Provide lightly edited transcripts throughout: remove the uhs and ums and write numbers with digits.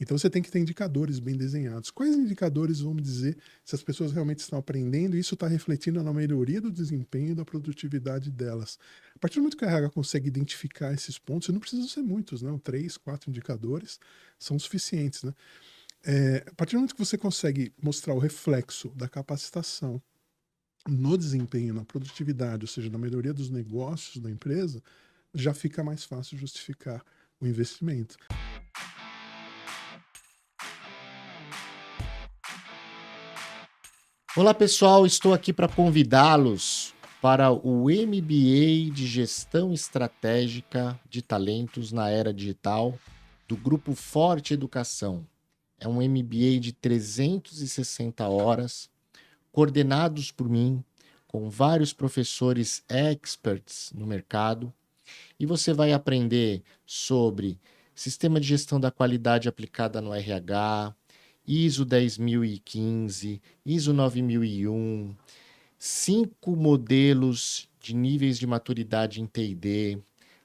Então você tem que ter indicadores bem desenhados. Quais indicadores vão me dizer se as pessoas realmente estão aprendendo e isso está refletindo na melhoria do desempenho e da produtividade delas? A partir do momento que a RH consegue identificar esses pontos, e não precisam ser muitos, não, 3, 4 indicadores são suficientes, né? A partir do momento que você consegue mostrar o reflexo da capacitação no desempenho, na produtividade, ou seja, na melhoria dos negócios da empresa, já fica mais fácil justificar o investimento. Olá pessoal, estou aqui para convidá-los para o MBA de Gestão Estratégica de Talentos na Era Digital do Grupo Forte Educação. É um MBA de 360 horas, coordenados por mim, com vários professores experts no mercado, e você vai aprender sobre sistema de gestão da qualidade aplicada no RH, ISO 10015, ISO 9001, 5 modelos de níveis de maturidade em T&D,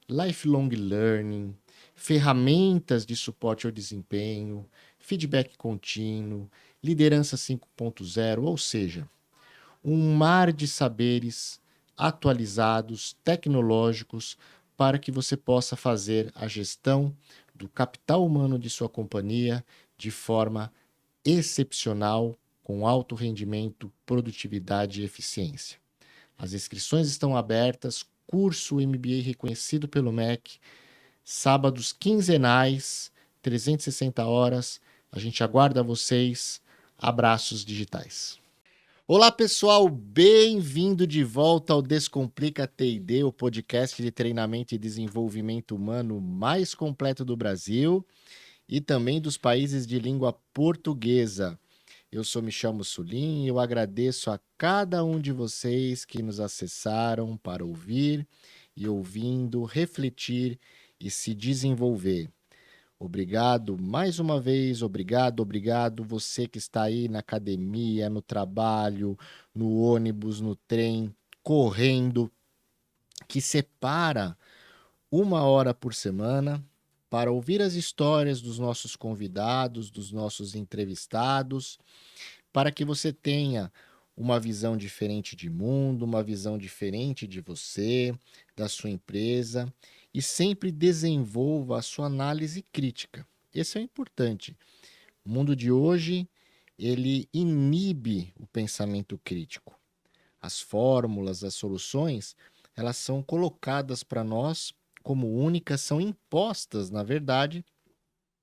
lifelong learning, ferramentas de suporte ao desempenho, feedback contínuo, liderança 5.0, ou seja, um mar de saberes atualizados, tecnológicos, para que você possa fazer a gestão do capital humano de sua companhia de forma excepcional, com alto rendimento, produtividade e eficiência. As inscrições estão abertas, curso MBA reconhecido pelo MEC, sábados quinzenais, 360 horas. A gente aguarda vocês. Abraços digitais. Olá pessoal, bem-vindo de volta ao Descomplica T&D, o podcast de treinamento e desenvolvimento humano mais completo do Brasil e também dos países de língua portuguesa. Eu sou Michel Mussolini e eu agradeço a cada um de vocês que nos acessaram para ouvir e ouvindo, refletir e se desenvolver. Obrigado mais uma vez, obrigado você que está aí na academia, no trabalho, no ônibus, no trem, correndo, que separa 1 hora por semana para ouvir as histórias dos nossos convidados, dos nossos entrevistados, para que você tenha uma visão diferente de mundo, uma visão diferente de você, da sua empresa e sempre desenvolva a sua análise crítica. Esse é o importante. O mundo de hoje, ele inibe o pensamento crítico. As fórmulas, as soluções, elas são colocadas para nós como únicas, são impostas, na verdade,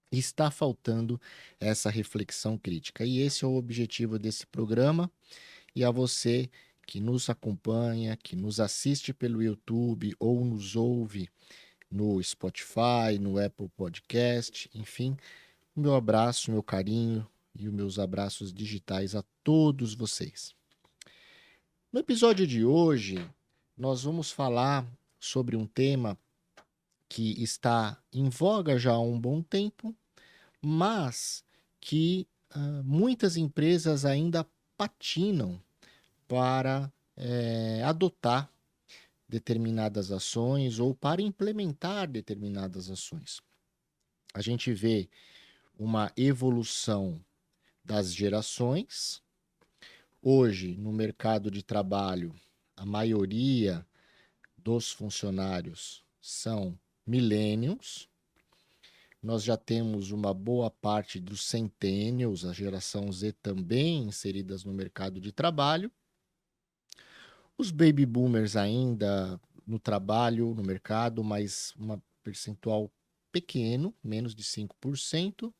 e está faltando essa reflexão crítica. E esse é o objetivo desse programa. E a você que nos acompanha, que nos assiste pelo YouTube ou nos ouve no Spotify, no Apple Podcast, enfim, o meu abraço, meu carinho e os meus abraços digitais a todos vocês. No episódio de hoje, nós vamos falar sobre um tema que está em voga já há um bom tempo, mas que muitas empresas ainda patinam para adotar determinadas ações ou para implementar determinadas ações. A gente vê uma evolução das gerações. Hoje, no mercado de trabalho, a maioria dos funcionários são millennials. Nós já temos uma boa parte dos centennials, a geração Z também inseridas no mercado de trabalho. Os baby boomers ainda no trabalho, no mercado, mas um percentual pequeno, menos de 5%.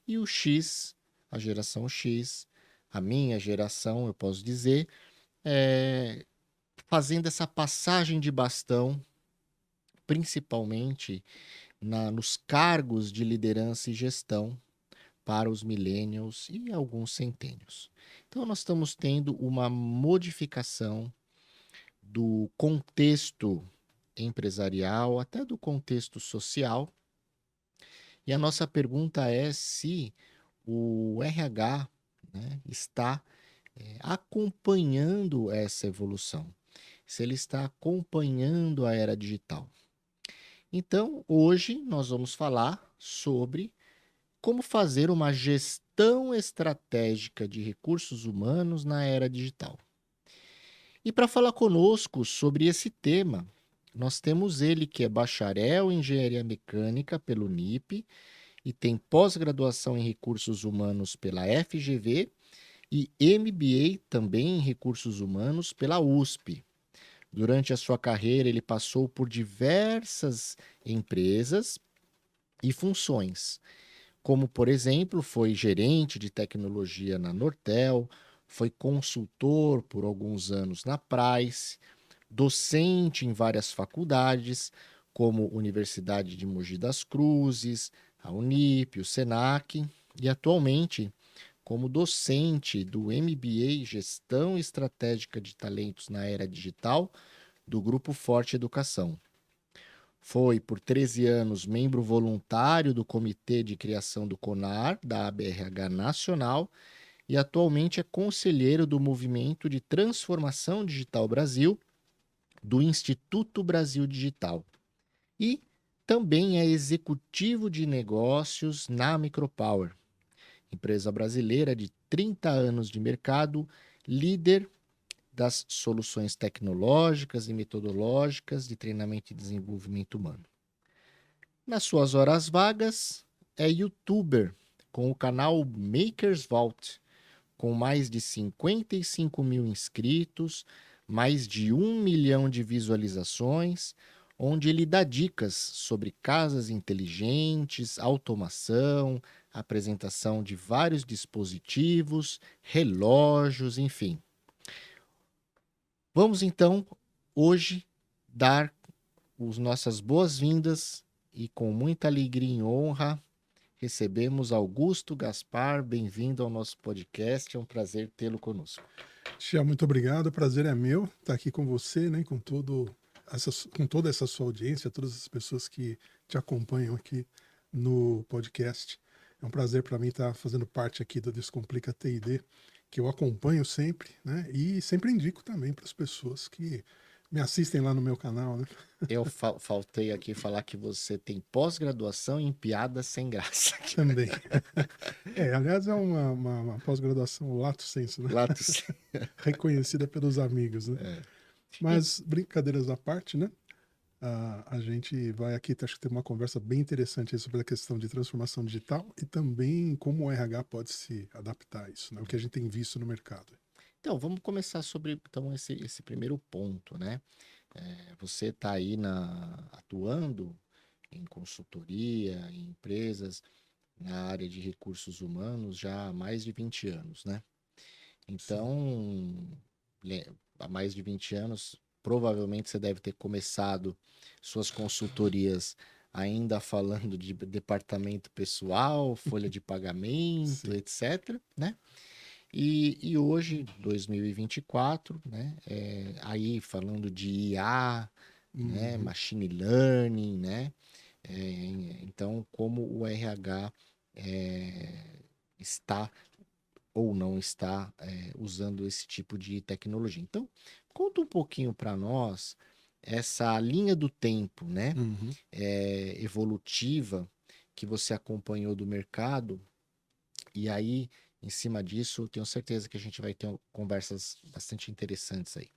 E o X, a geração X, a minha geração, eu posso dizer, fazendo essa passagem de bastão, principalmente nos cargos de liderança e gestão para os millennials e alguns centênios. Então, nós estamos tendo uma modificação do contexto empresarial, até do contexto social. E a nossa pergunta é se o RH, né, está acompanhando essa evolução, se ele está acompanhando a era digital. Então, hoje nós vamos falar sobre como fazer uma gestão estratégica de recursos humanos na era digital. E para falar conosco sobre esse tema, nós temos ele que é bacharel em engenharia mecânica pelo NIP e tem pós-graduação em recursos humanos pela FGV e MBA também em recursos humanos pela USP. Durante a sua carreira, ele passou por diversas empresas e funções, como, por exemplo, foi gerente de tecnologia na Nortel, foi consultor por alguns anos na Price, docente em várias faculdades, como Universidade de Mogi das Cruzes, a Unip, o Senac, e atualmente como docente do MBA Gestão Estratégica de Talentos na Era Digital do Grupo Forte Educação. Foi, por 13 anos, membro voluntário do Comitê de Criação do CONAR, da ABRH Nacional, e atualmente é conselheiro do Movimento de Transformação Digital Brasil, do Instituto Brasil Digital. E também é executivo de negócios na Micropower, empresa brasileira de 30 anos de mercado, líder das soluções tecnológicas e metodológicas de treinamento e desenvolvimento humano. Nas suas horas vagas, é youtuber com o canal Makers Vault, com mais de 55 mil inscritos, mais de 1 milhão de visualizações, onde ele dá dicas sobre casas inteligentes, automação, apresentação de vários dispositivos, relógios, enfim. Vamos então hoje dar as nossas boas-vindas e com muita alegria e honra recebemos Augusto Gaspar. Bem-vindo ao nosso podcast, é um prazer tê-lo conosco. Tia, muito obrigado, o prazer é meu estar aqui com você, né, com toda essa sua audiência, todas as pessoas que te acompanham aqui no podcast. É um prazer para mim estar fazendo parte aqui do Descomplica TID, que eu acompanho sempre, né, e sempre indico também para as pessoas que me assistem lá no meu canal, né? Eu faltei aqui falar que você tem pós-graduação em piadas sem graça. Também. Aliás, é uma pós-graduação lato sensu, né? Lato sensu. Reconhecida pelos amigos, né? É. Mas, brincadeiras à parte, né? A gente vai aqui, acho que ter uma conversa bem interessante aí sobre a questão de transformação digital e também como o RH pode se adaptar a isso, né? O que a gente tem visto no mercado. Então, vamos começar sobre então, esse primeiro ponto, né? Você está aí atuando em consultoria, em empresas, na área de recursos humanos já há mais de 20 anos, né? Então, há mais de 20 anos, provavelmente você deve ter começado suas consultorias ainda falando de departamento pessoal, folha de pagamento, Sim. etc., né? E hoje, 2024, né? Aí falando de IA, né? Machine Learning, né? Então, como o RH está ou não está usando esse tipo de tecnologia. Então, conta um pouquinho para nós essa linha do tempo, né? Evolutiva que você acompanhou do mercado. E aí, em cima disso, eu tenho certeza que a gente vai ter conversas bastante interessantes aí.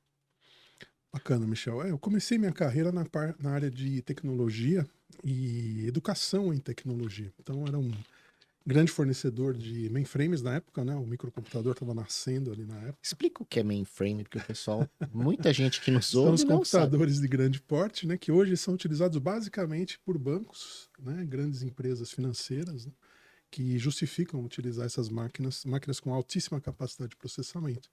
Bacana, Michel. Eu comecei minha carreira na área de tecnologia e educação em tecnologia. Então, era um grande fornecedor de mainframes na época, né? O microcomputador estava nascendo ali na época. Explica o que é mainframe, porque o pessoal, muita gente que nos São ouve os não sabe. computadores de grande porte, né? Que hoje são utilizados basicamente por bancos, né? Grandes empresas financeiras, né? Que justificam utilizar essas máquinas com altíssima capacidade de processamento.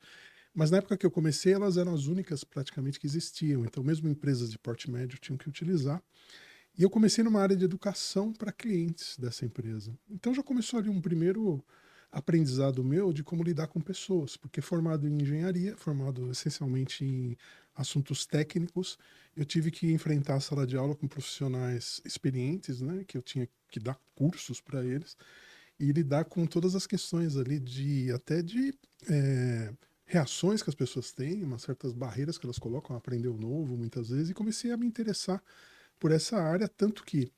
Mas na época que eu comecei, elas eram as únicas praticamente que existiam. Então, mesmo empresas de porte médio tinham que utilizar. E eu comecei numa área de educação para clientes dessa empresa. Então, já começou ali um primeiro aprendizado meu de como lidar com pessoas, porque formado em engenharia, formado essencialmente em assuntos técnicos, eu tive que enfrentar a sala de aula com profissionais experientes, né, que eu tinha que dar cursos para eles e lidar com todas as questões ali de reações que as pessoas têm, umas certas barreiras que elas colocam a aprender o novo muitas vezes, e comecei a me interessar por essa área, tanto que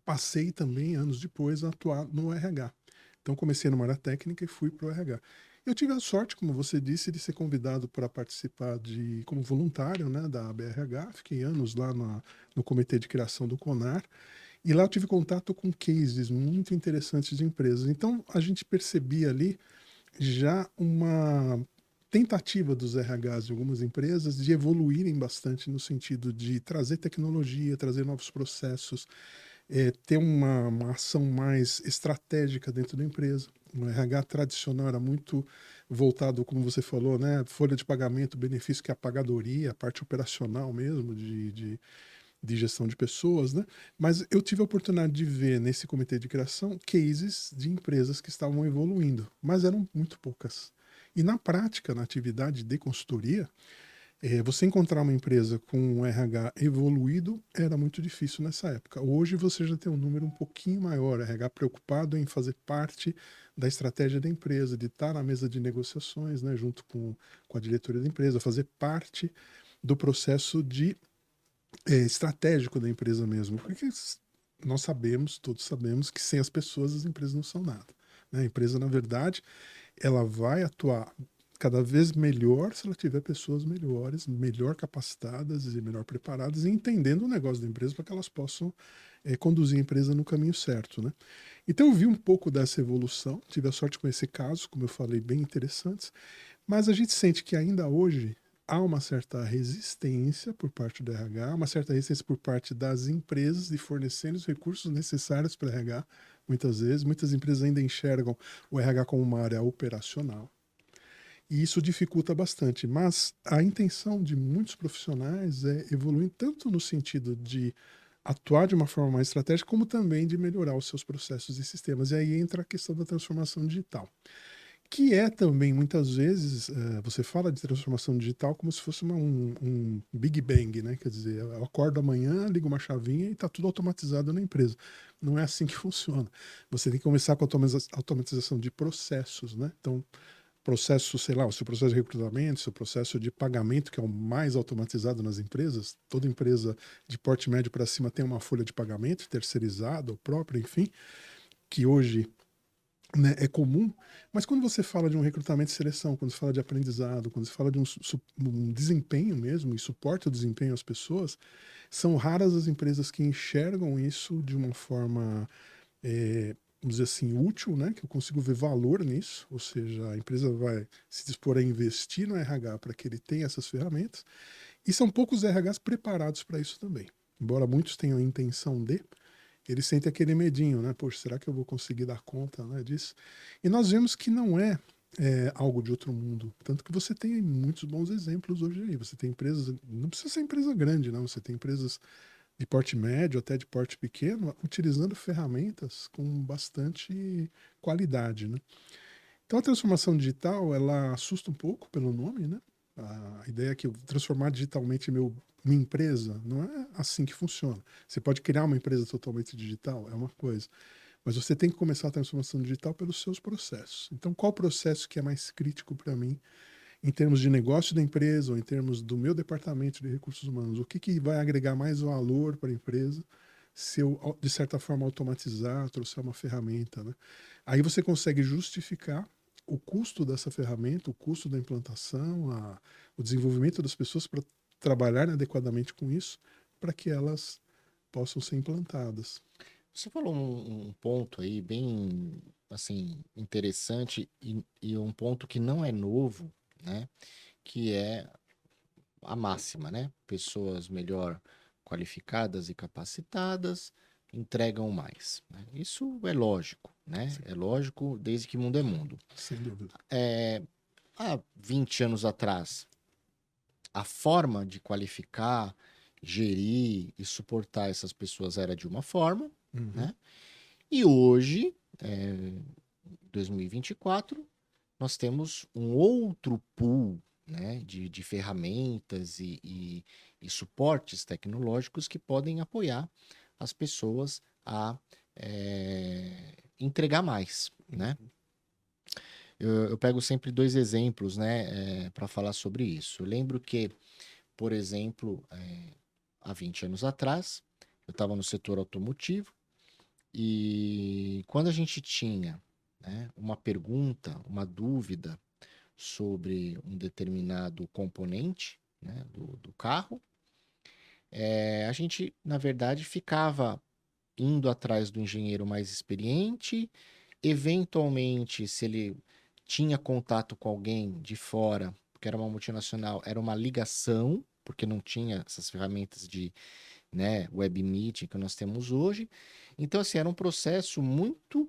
passei também, anos depois, a atuar no RH. Então, comecei numa área técnica e fui para o RH. Eu tive a sorte, como você disse, de ser convidado para participar como voluntário, né, da BRH. Fiquei anos lá no comitê de criação do CONAR. E lá eu tive contato com cases muito interessantes de empresas. Então, a gente percebia ali já uma tentativa dos RHs de algumas empresas de evoluírem bastante no sentido de trazer tecnologia, trazer novos processos, ter uma ação mais estratégica dentro da empresa. O RH tradicional era muito voltado, como você falou, né, folha de pagamento, benefício que é a pagadoria, a parte operacional mesmo de gestão de pessoas, né? Mas eu tive a oportunidade de ver nesse comitê de criação cases de empresas que estavam evoluindo, mas eram muito poucas. E na prática, na atividade de consultoria, você encontrar uma empresa com um RH evoluído era muito difícil nessa época. Hoje você já tem um número um pouquinho maior, RH preocupado em fazer parte da estratégia da empresa, de estar na mesa de negociações, né, junto com a diretoria da empresa, fazer parte do processo estratégico da empresa mesmo. Porque nós sabemos, todos sabemos, que sem as pessoas as empresas não são nada. Né? A empresa, na verdade, ela vai atuar cada vez melhor se ela tiver pessoas melhores, melhor capacitadas e melhor preparadas e entendendo o negócio da empresa para que elas possam conduzir a empresa no caminho certo, né? Então eu vi um pouco dessa evolução, tive a sorte de conhecer casos, como eu falei, bem interessantes, mas a gente sente que ainda hoje há uma certa resistência por parte do RH, uma certa resistência por parte das empresas de fornecerem os recursos necessários para o RH. Muitas vezes, muitas empresas ainda enxergam o RH como uma área operacional. E isso dificulta bastante, mas a intenção de muitos profissionais é evoluir tanto no sentido de atuar de uma forma mais estratégica, como também de melhorar os seus processos e sistemas. E aí entra a questão da transformação digital, que é também, muitas vezes, você fala de transformação digital como se fosse um Big Bang, né? Quer dizer, eu acordo amanhã, ligo uma chavinha e está tudo automatizado na empresa. Não é assim que funciona. Você tem que começar com a automatização de processos, né? Então, processo, sei lá, o seu processo de recrutamento, o seu processo de pagamento, que é o mais automatizado nas empresas. Toda empresa de porte médio para cima tem uma folha de pagamento terceirizada ou própria, enfim, que hoje, né, é comum, mas quando você fala de um recrutamento e seleção, quando você fala de aprendizado, quando você fala de um desempenho mesmo, e suporte ao desempenho às pessoas, são raras as empresas que enxergam isso de uma forma, vamos dizer assim, útil, né? Que eu consigo ver valor nisso, ou seja, a empresa vai se dispor a investir no RH para que ele tenha essas ferramentas, e são poucos RHs preparados para isso também. Embora muitos tenham a intenção de, ele sente aquele medinho, né? Poxa, será que eu vou conseguir dar conta, né, disso? E nós vemos que não é algo de outro mundo. Tanto que você tem muitos bons exemplos hoje aí. Você tem empresas, não precisa ser empresa grande, não. Você tem empresas de porte médio até de porte pequeno, utilizando ferramentas com bastante qualidade, né? Então a transformação digital, ela assusta um pouco pelo nome, né? A ideia é que eu transformar digitalmente minha empresa, não é assim que funciona. Você pode criar uma empresa totalmente digital, é uma coisa. Mas você tem que começar a transformação digital pelos seus processos. Então, qual processo que é mais crítico para mim, em termos de negócio da empresa ou em termos do meu departamento de recursos humanos? O que vai agregar mais valor para a empresa se eu, de certa forma, automatizar, trouxer uma ferramenta, né? Aí você consegue justificar o custo dessa ferramenta, o custo da implantação, o desenvolvimento das pessoas para trabalharem adequadamente com isso, para que elas possam ser implantadas. Você falou um ponto aí bem, assim, interessante e um ponto que não é novo, né? Que é a máxima, né? Pessoas melhor qualificadas e capacitadas entregam mais, né? Isso é lógico, né? Sim, É lógico desde que mundo é mundo. sem dúvida. Há 20 anos atrás, a forma de qualificar, gerir e suportar essas pessoas era de uma forma, Uhum. né? E hoje, 2024, nós temos um outro pool, né, de ferramentas e suportes tecnológicos que podem apoiar as pessoas a entregar mais, né? Eu pego sempre dois exemplos, né, para falar sobre isso. Eu lembro que, por exemplo, há 20 anos atrás, eu estava no setor automotivo E quando a gente tinha, né, uma pergunta, uma dúvida sobre um determinado componente, né, do carro, a gente, na verdade, ficava indo atrás do engenheiro mais experiente. Eventualmente, se ele tinha contato com alguém de fora, porque era uma multinacional, era uma ligação, porque não tinha essas ferramentas de, né, web meeting que nós temos hoje. Então, assim, era um processo muito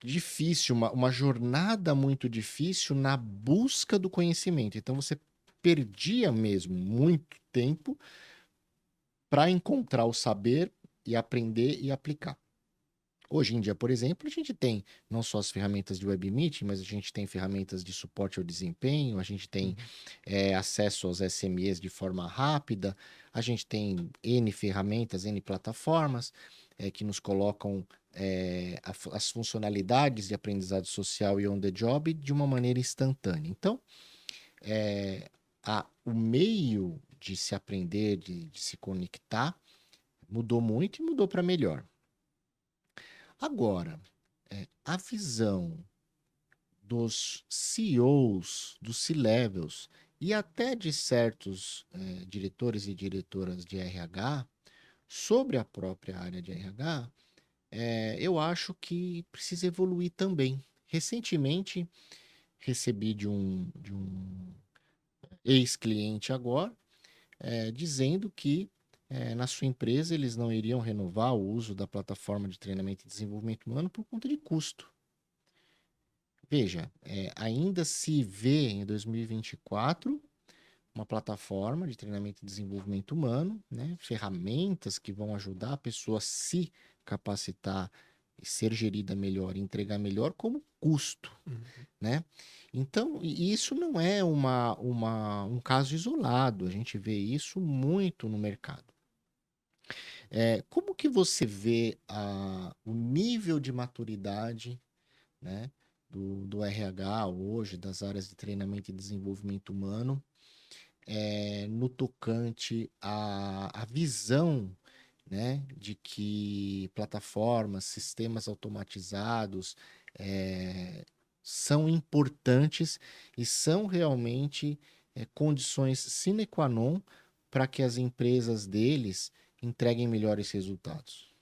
difícil, uma jornada muito difícil na busca do conhecimento. Então, você perdia mesmo muito tempo para encontrar o saber e aprender e aplicar. Hoje em dia, por exemplo, a gente tem não só as ferramentas de web meeting, mas a gente tem ferramentas de suporte ao desempenho, a gente tem acesso aos SMEs de forma rápida, a gente tem N ferramentas, N plataformas que nos colocam as funcionalidades de aprendizado social e on the job de uma maneira instantânea. Então, o meio de se aprender, de se conectar, mudou muito e mudou para melhor. Agora, a visão dos CEOs, dos C-levels e até de certos diretores e diretoras de RH sobre a própria área de RH, eu acho que precisa evoluir também. Recentemente, recebi de um ex-cliente agora, dizendo que na sua empresa eles não iriam renovar o uso da plataforma de treinamento e desenvolvimento humano por conta de custo. Veja, ainda se vê em 2024 uma plataforma de treinamento e desenvolvimento humano, né? Ferramentas que vão ajudar a pessoa a se capacitar e ser gerida melhor, e entregar melhor como custo, né? Então, isso não é um caso isolado, a gente vê isso muito no mercado. Como que você vê o nível de maturidade, né, do RH hoje, das áreas de treinamento e desenvolvimento humano, no tocante à visão, né, de que plataformas, sistemas automatizados são importantes e são realmente condições sine qua non para que as empresas deles entreguem melhores resultados?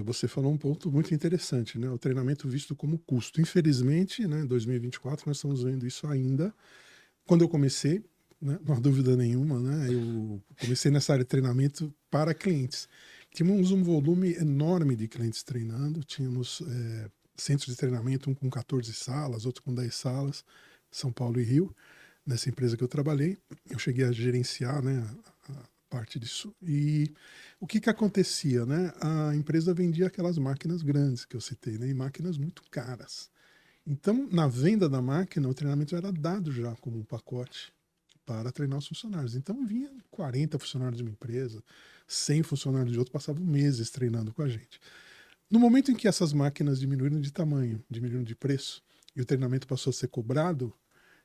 Você falou um ponto muito interessante, né? O treinamento visto como custo. Infelizmente, né, em 2024, nós estamos vendo isso ainda. Quando eu comecei, né, não há dúvida nenhuma, né, eu comecei nessa área de treinamento para clientes. Tínhamos um volume enorme de clientes treinando, tínhamos centros de treinamento, um com 14 salas, outro com 10 salas, São Paulo e Rio, nessa empresa que eu trabalhei. Eu cheguei a gerenciar, né, a parte disso. E o que acontecia, né? A empresa vendia aquelas máquinas grandes que eu citei, né, e máquinas muito caras. Então, na venda da máquina, o treinamento era dado já como um pacote para treinar os funcionários. Então, vinha 40 funcionários de uma empresa, 100 funcionários de outra, passavam meses treinando com a gente. No momento em que essas máquinas diminuíram de tamanho, diminuíram de preço, e o treinamento passou a ser cobrado,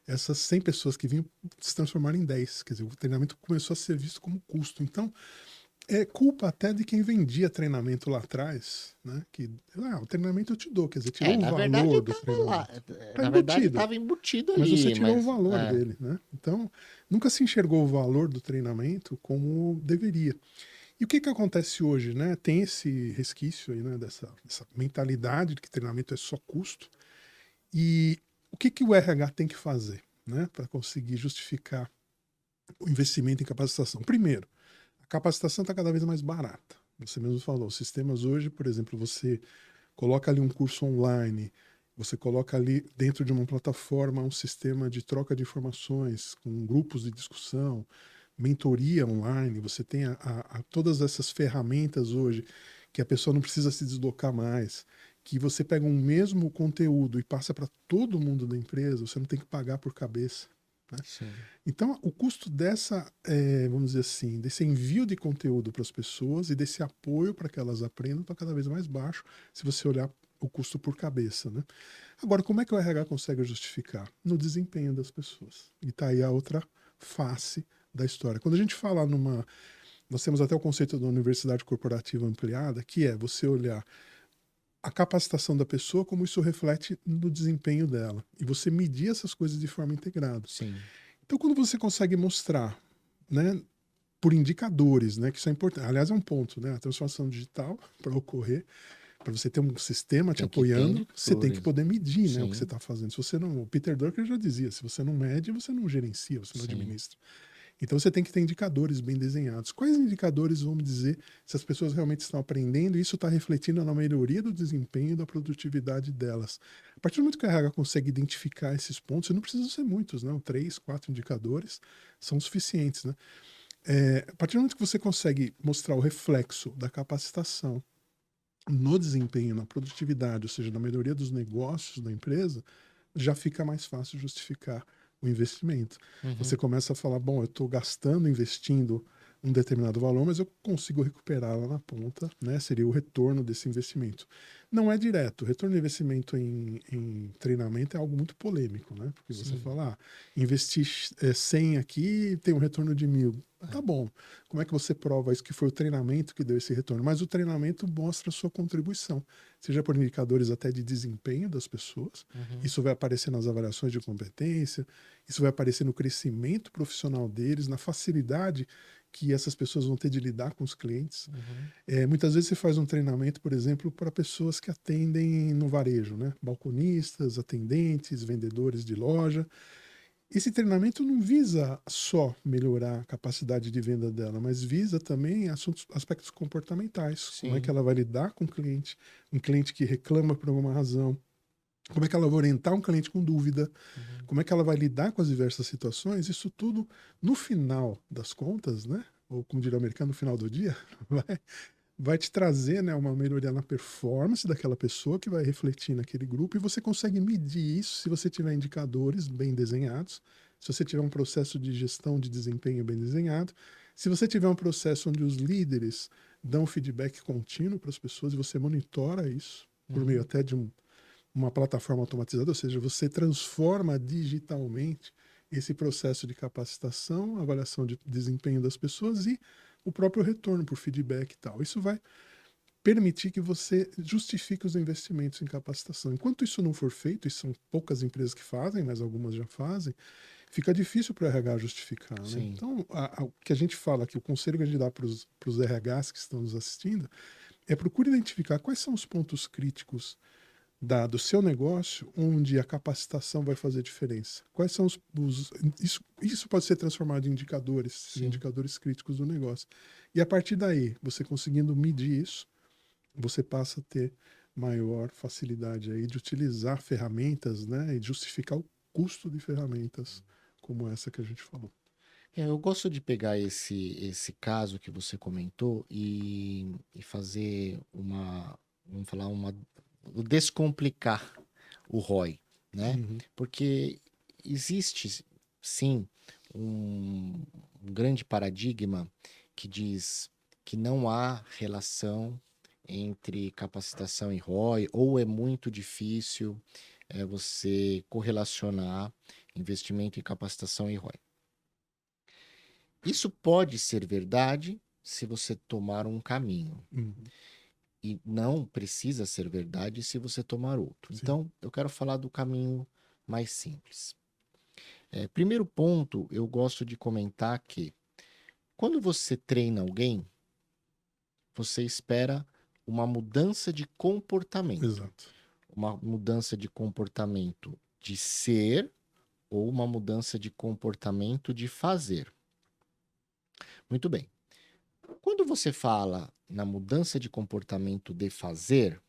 essas 100 pessoas que vinham se transformaram em 10. Quer dizer, o treinamento começou a ser visto como custo. Então, é culpa até de quem vendia treinamento lá atrás, né? Que o treinamento eu te dou, quer dizer, tirou o Na verdade, valor do estava lá. treinamento. Está Na verdade, embutido, estava embutido mas você ali, tirou o mas valor dele, né? Então, nunca se enxergou o valor do treinamento como deveria. E o que acontece hoje, né? Tem esse resquício aí, né? Dessa mentalidade de que treinamento é só custo. E o que o RH tem que fazer, né? Para conseguir justificar o investimento em capacitação? Primeiro, a capacitação está cada vez mais barata. Você mesmo falou, os sistemas hoje, por exemplo, você coloca ali um curso online, você coloca ali dentro de uma plataforma um sistema de troca de informações, com grupos de discussão, mentoria online, você tem todas essas ferramentas hoje que a pessoa não precisa se deslocar mais, que você pega um mesmo conteúdo e passa para todo mundo da empresa, você não tem que pagar por cabeça. Né? sim. Então, o custo vamos dizer assim, desse envio de conteúdo para as pessoas e desse apoio para que elas aprendam está cada vez mais baixo, se você olhar o custo por cabeça. Né? Agora, como é que o RH consegue justificar? No desempenho das pessoas. E está aí a outra face da história. Quando a gente fala Nós temos até o conceito da universidade corporativa ampliada, que é você olhar a capacitação da pessoa, como isso reflete no desempenho dela. E você medir essas coisas de forma integrada. Sim. Então, quando você consegue mostrar, né, por indicadores, né, que isso é importante. Aliás, é um ponto, né? A transformação digital, para ocorrer, para você ter um sistema te Tem que ter apoiando, você tem que indicadores. poder medir, né, o que você Sim, está fazendo. Se você não, o Peter Drucker já dizia, se você não mede, você não gerencia, você não sim. administra. Então você tem que ter indicadores bem desenhados. Quais indicadores vão me dizer se as pessoas realmente estão aprendendo e isso está refletindo na melhoria do desempenho e da produtividade delas? A partir do momento que a RH consegue identificar esses pontos, e não precisam ser muitos, não, 3, 4 indicadores são suficientes, né? A partir do momento que você consegue mostrar o reflexo da capacitação no desempenho, na produtividade, ou seja, na melhoria dos negócios da empresa, já fica mais fácil justificar o investimento. Uhum. Você começa a falar, bom, eu estou gastando, investindo um determinado valor, mas eu consigo recuperar lá na ponta, né? Seria o retorno desse investimento. Não é direto. O retorno de investimento em treinamento é algo muito polêmico, né? Porque você Sim. fala, investir 100 aqui tem um retorno de 1.000. Tá bom. Como é que você prova isso que foi o treinamento que deu esse retorno? Mas o treinamento mostra a sua contribuição, seja por indicadores até de desempenho das pessoas. Uhum. Isso vai aparecer nas avaliações de competência, isso vai aparecer no crescimento profissional deles, na facilidade que essas pessoas vão ter de lidar com os clientes. Uhum. Muitas vezes você faz um treinamento, por exemplo, para pessoas que atendem no varejo, né? Balconistas, atendentes, vendedores de loja. Esse treinamento não visa só melhorar a capacidade de venda dela, mas visa também aspectos comportamentais. Sim. Como é que ela vai lidar com o cliente, um cliente que reclama por alguma razão, como é que ela vai orientar um cliente com dúvida, como é que ela vai lidar com as diversas situações. Isso tudo, no final das contas, né? Ou como diria o americano, no final do dia, vai te trazer, né, uma melhoria na performance daquela pessoa que vai refletir naquele grupo, e você consegue medir isso se você tiver indicadores bem desenhados, se você tiver um processo de gestão de desempenho bem desenhado, se você tiver um processo onde os líderes dão feedback contínuo para as pessoas e você monitora isso por meio até de uma plataforma automatizada, ou seja, você transforma digitalmente esse processo de capacitação, avaliação de desempenho das pessoas e o próprio retorno por feedback e tal. Isso vai permitir que você justifique os investimentos em capacitação. Enquanto isso não for feito, e são poucas empresas que fazem, mas algumas já fazem, fica difícil para o RH justificar. Né? Sim. Então, o que a gente fala aqui, o conselho que a gente dá para os RHs que estão nos assistindo, é procure identificar quais são os pontos críticos do seu negócio onde a capacitação vai fazer diferença. Quais são isso pode ser transformado em indicadores críticos do negócio. E a partir daí, você conseguindo medir isso, você passa a ter maior facilidade aí de utilizar ferramentas, né, e justificar o custo de ferramentas como essa que a gente falou. Eu gosto de pegar esse caso que você comentou e fazer vamos falar, descomplicar o ROI, né? Uhum. Porque existe, sim, um grande paradigma que diz que não há relação entre capacitação e ROI, ou é muito difícil você correlacionar investimento em capacitação e ROI. Isso pode ser verdade se você tomar um caminho. Uhum. E não precisa ser verdade se você tomar outro. Sim. Então, eu quero falar do caminho mais simples. Primeiro ponto, eu gosto de comentar que quando você treina alguém, você espera uma mudança de comportamento. Exato. Uma mudança de comportamento de ser ou uma mudança de comportamento de fazer. Muito bem. Quando você fala na mudança de comportamento de fazer,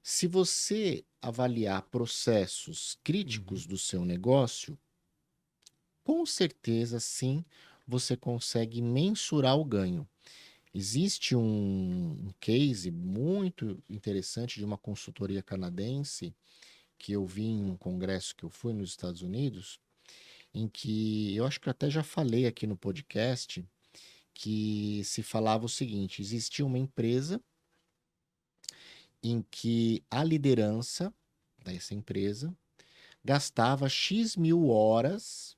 se você avaliar processos críticos do seu negócio, com certeza sim, você consegue mensurar o ganho. Existe um case muito interessante de uma consultoria canadense que eu vi em um congresso que eu fui nos Estados Unidos, em que eu acho que eu até já falei aqui no podcast, que se falava o seguinte: existia uma empresa em que a liderança dessa empresa gastava X mil horas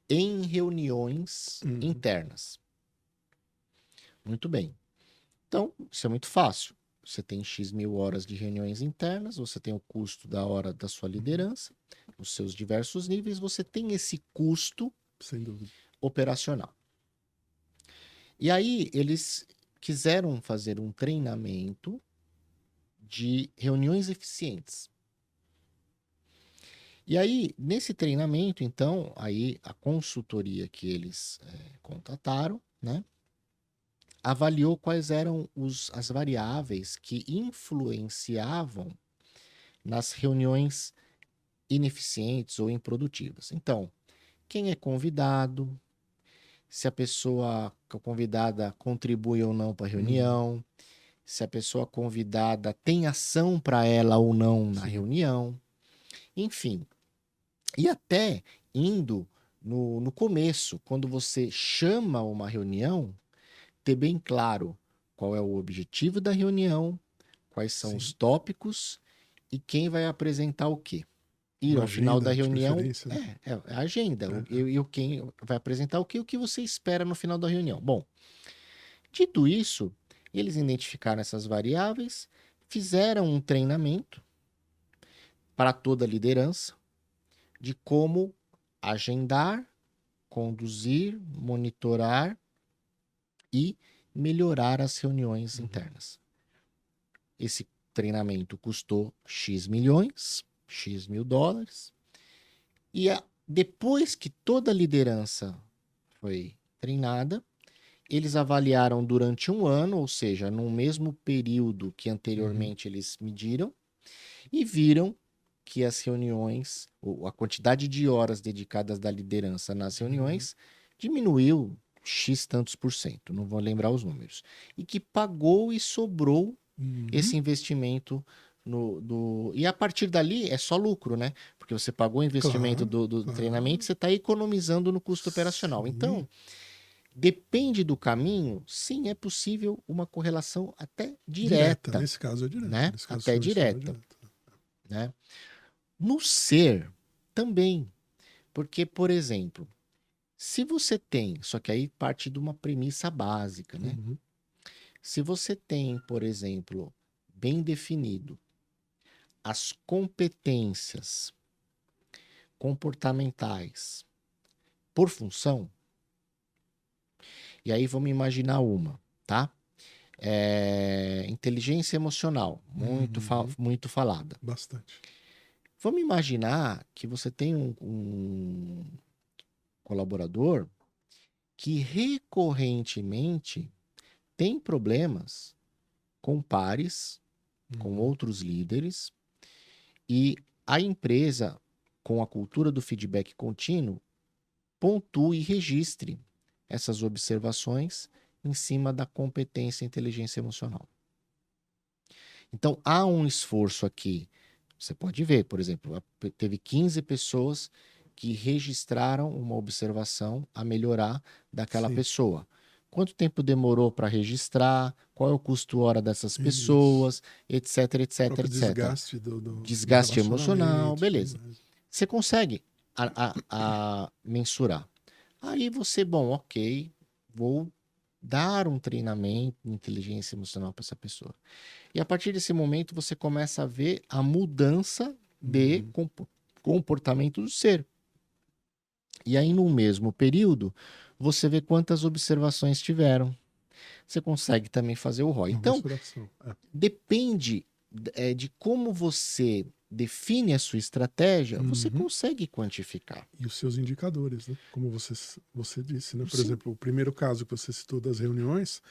em reuniões internas. Muito bem. Então, isso é muito fácil. Você tem X mil horas de reuniões internas, você tem o custo da hora da sua liderança, os seus diversos níveis, você tem esse custo Sem dúvida. operacional. E aí, eles quiseram fazer um treinamento de reuniões eficientes. E aí, nesse treinamento, então, aí a consultoria que eles contrataram, né, avaliou quais eram as variáveis que influenciavam nas reuniões ineficientes ou improdutivas. Então, quem é convidado, se a pessoa convidada contribui ou não para a reunião, se a pessoa convidada tem ação para ela ou não na Sim. reunião, enfim. E até indo no começo, quando você chama uma reunião, ter bem claro qual é o objetivo da reunião, quais são os Sim. tópicos e quem vai apresentar o quê. E Uma ao final da agenda, de reunião, preferência, né? é a agenda. E quem vai apresentar o que você espera no final da reunião. Bom, dito isso, eles identificaram essas variáveis, fizeram um treinamento para toda a liderança de como agendar, conduzir, monitorar e melhorar as reuniões internas. Esse treinamento custou X milhões, X mil dólares. E depois que toda a liderança foi treinada, eles avaliaram durante um ano, ou seja, no mesmo período que anteriormente eles mediram, e viram que as reuniões, ou a quantidade de horas dedicadas da liderança nas reuniões, diminuiu X tantos por cento, não vou lembrar os números, e que pagou e sobrou esse investimento e a partir dali é só lucro, né? Porque você pagou o investimento do treinamento, você está economizando no custo operacional. Sim. Então, depende do caminho, sim, é possível uma correlação até direta. Nesse caso é direta. Né? Nesse caso até direta. Né? No ser, também. Porque, por exemplo, se você tem, só que aí parte de uma premissa básica, né? Se você tem, por exemplo, bem definido as competências comportamentais por função, e aí vamos imaginar uma, tá? Inteligência emocional, muito falada. Bastante. Vamos imaginar que você tem um colaborador que recorrentemente tem problemas com pares, com outros líderes, e a empresa, com a cultura do feedback contínuo, pontue e registre essas observações em cima da competência e inteligência emocional. Então, há um esforço aqui. Você pode ver, por exemplo, teve 15 pessoas que registraram uma observação a melhorar daquela pessoa. Quanto tempo demorou para registrar? Qual é o custo hora dessas pessoas? Etc, etc, etc. Desgaste desgaste emocional, beleza. Você consegue mensurar. Aí você, bom, ok, vou dar um treinamento de inteligência emocional para essa pessoa. E a partir desse momento você começa a ver a mudança de comportamento do ser. E aí, no mesmo período, você vê quantas observações tiveram. Você consegue também fazer o ROI. Então, depende de como você define a sua estratégia, você consegue quantificar. E os seus indicadores, né? Como você disse, né? Por exemplo, o primeiro caso que você citou das reuniões,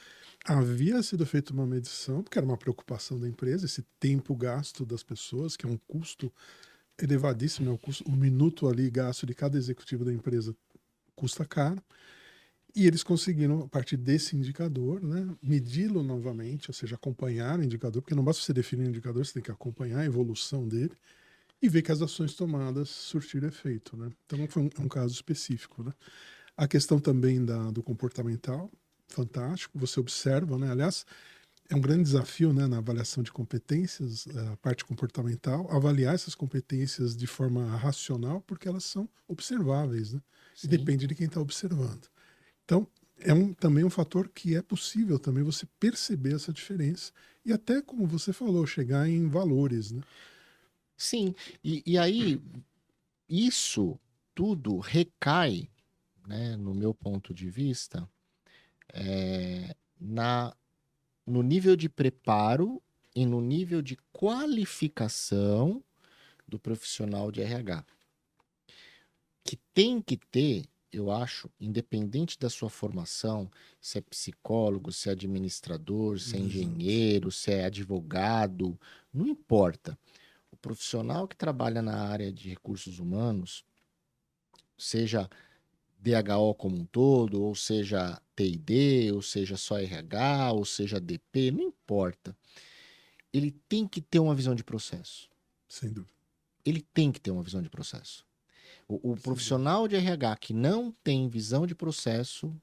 havia sido feita uma medição, porque era uma preocupação da empresa, esse tempo gasto das pessoas, que é um custo elevadíssimo, né? O minuto ali gasto de cada executivo da empresa custa caro. E eles conseguiram, a partir desse indicador, né, medi-lo novamente, ou seja, acompanhar o indicador, porque não basta você definir o indicador, você tem que acompanhar a evolução dele e ver que as ações tomadas surtiram efeito. Né? Então, foi um caso específico. Né? A questão também do comportamental, fantástico, você observa, né? Aliás, é um grande desafio, né, na avaliação de competências, a parte comportamental, avaliar essas competências de forma racional, porque elas são observáveis, né? E depende de quem está observando. Então, também um fator que é possível também você perceber essa diferença e até, como você falou, chegar em valores, né? Sim, e aí isso tudo recai, né, no meu ponto de vista, na no nível de preparo e no nível de qualificação do profissional de RH, que tem que ter, eu acho, independente da sua formação, se é psicólogo, se é administrador, se é Exato. engenheiro, se é advogado, não importa. O profissional que trabalha na área de recursos humanos, seja DHO como um todo, ou seja TID, ou seja só RH, ou seja DP, não importa. Ele tem que ter uma visão de processo. Sem dúvida. Ele tem que ter uma visão de processo. O Sem dúvida. profissional de RH que não tem visão de processo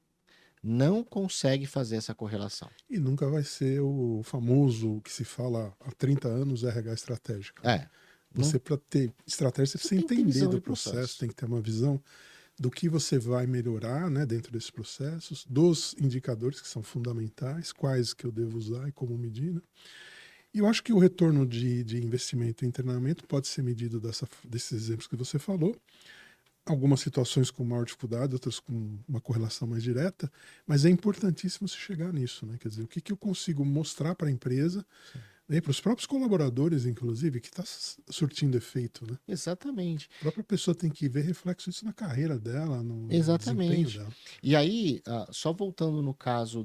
não consegue fazer essa correlação. E nunca vai ser o famoso que se fala há 30 anos RH estratégica, né? Não, Você, para ter estratégia, você você precisa tem que ter entender visão do de processo, processo. tem que ter uma visão do que você vai melhorar, né, dentro desses processos, dos indicadores que são fundamentais, quais que eu devo usar e como medir, né? E eu acho que o retorno de investimento em treinamento pode ser medido desses exemplos que você falou, algumas situações com maior dificuldade, outras com uma correlação mais direta, mas é importantíssimo se chegar nisso, né? Quer dizer, o que, que eu consigo mostrar para a empresa, né, para os próprios colaboradores, inclusive, que está surtindo efeito, né? Exatamente. A própria pessoa tem que ver reflexo disso na carreira dela, no desempenho Exatamente. dela. E aí, só voltando no caso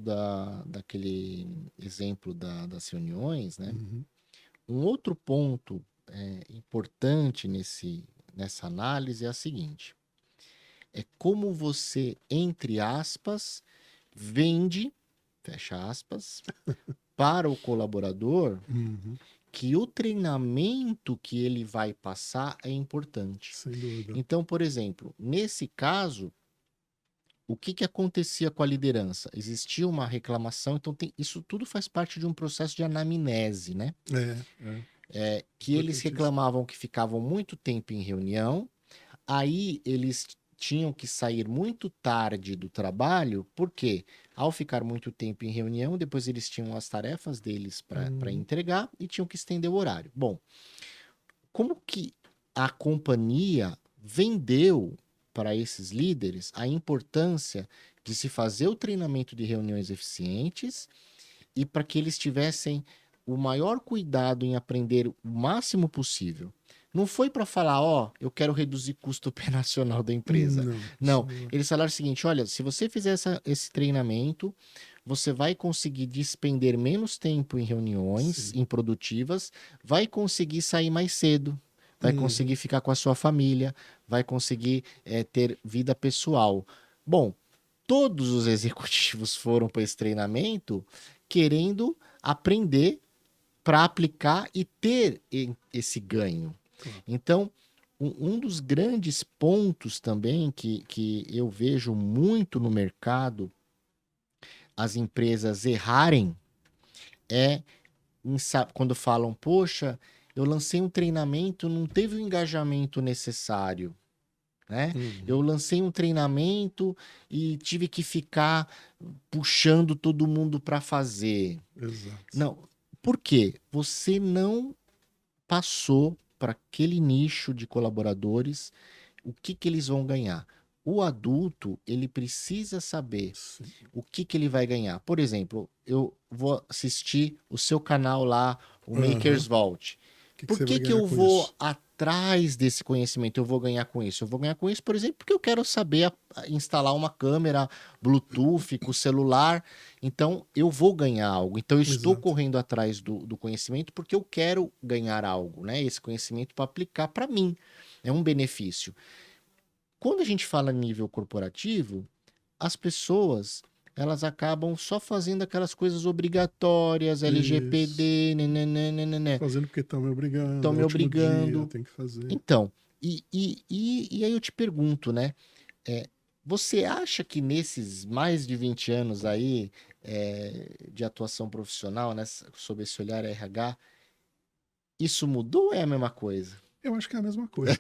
daquele exemplo das reuniões, né? Uhum. Um outro ponto importante nessa análise é a seguinte: é como você, entre aspas, vende, fecha aspas, para o colaborador Uhum. que o treinamento que ele vai passar é importante. Sem dúvida. Então, por exemplo, nesse caso, o que que acontecia com a liderança? Existia uma reclamação, então isso tudo faz parte de um processo de anamnese, né? Que eles Importantíssimo. reclamavam que ficavam muito tempo em reunião, aí eles tinham que sair muito tarde do trabalho, porque ao ficar muito tempo em reunião, depois eles tinham as tarefas deles para Uhum. entregar e tinham que estender o horário. Bom, como que a companhia vendeu para esses líderes a importância de se fazer o treinamento de reuniões eficientes e para que eles tivessem o maior cuidado em aprender o máximo possível? Não foi para falar, ó, eu quero reduzir custo operacional da empresa. Não, isso Não, não é. eles falaram o seguinte: olha, se você fizer esse treinamento, você vai conseguir despender menos tempo em reuniões Sim. improdutivas, vai conseguir sair mais cedo, vai Uhum. conseguir ficar com a sua família, vai conseguir ter vida pessoal. Bom, todos os executivos foram para esse treinamento querendo aprender para aplicar e ter esse ganho. Claro. Então, um dos grandes pontos também que eu vejo muito no mercado as empresas errarem é quando falam, poxa, eu lancei um treinamento, não teve o engajamento necessário, né? Uhum. Eu lancei um treinamento e tive que ficar puxando todo mundo para fazer. Exato. Não, por quê? Você não passou para aquele nicho de colaboradores o que que eles vão ganhar. O adulto, ele precisa saber Sim. o que que ele vai ganhar. Por exemplo, eu vou assistir o seu canal lá, o Aham. Makers Vault. O que Por você vai que que ganhar eu com vou isso? atrás desse conhecimento? Eu vou ganhar com isso? Eu vou ganhar com isso, por exemplo, porque eu quero saber instalar uma câmera Bluetooth com o celular. Então, eu vou ganhar algo. Então, eu estou Exato. correndo atrás do conhecimento porque eu quero ganhar algo, né? Esse conhecimento para aplicar para mim. É um benefício. Quando a gente fala nível corporativo, as pessoas elas acabam só fazendo aquelas coisas obrigatórias, Isso. LGPD, né, Fazendo porque estão me estão obrigando, é o me último dia, obrigando. tem que fazer. Então, e aí eu te pergunto, né? Você acha que nesses mais de 20 anos aí de atuação profissional, né, sob esse olhar RH, isso mudou ou é a mesma coisa? Eu acho que é a mesma coisa.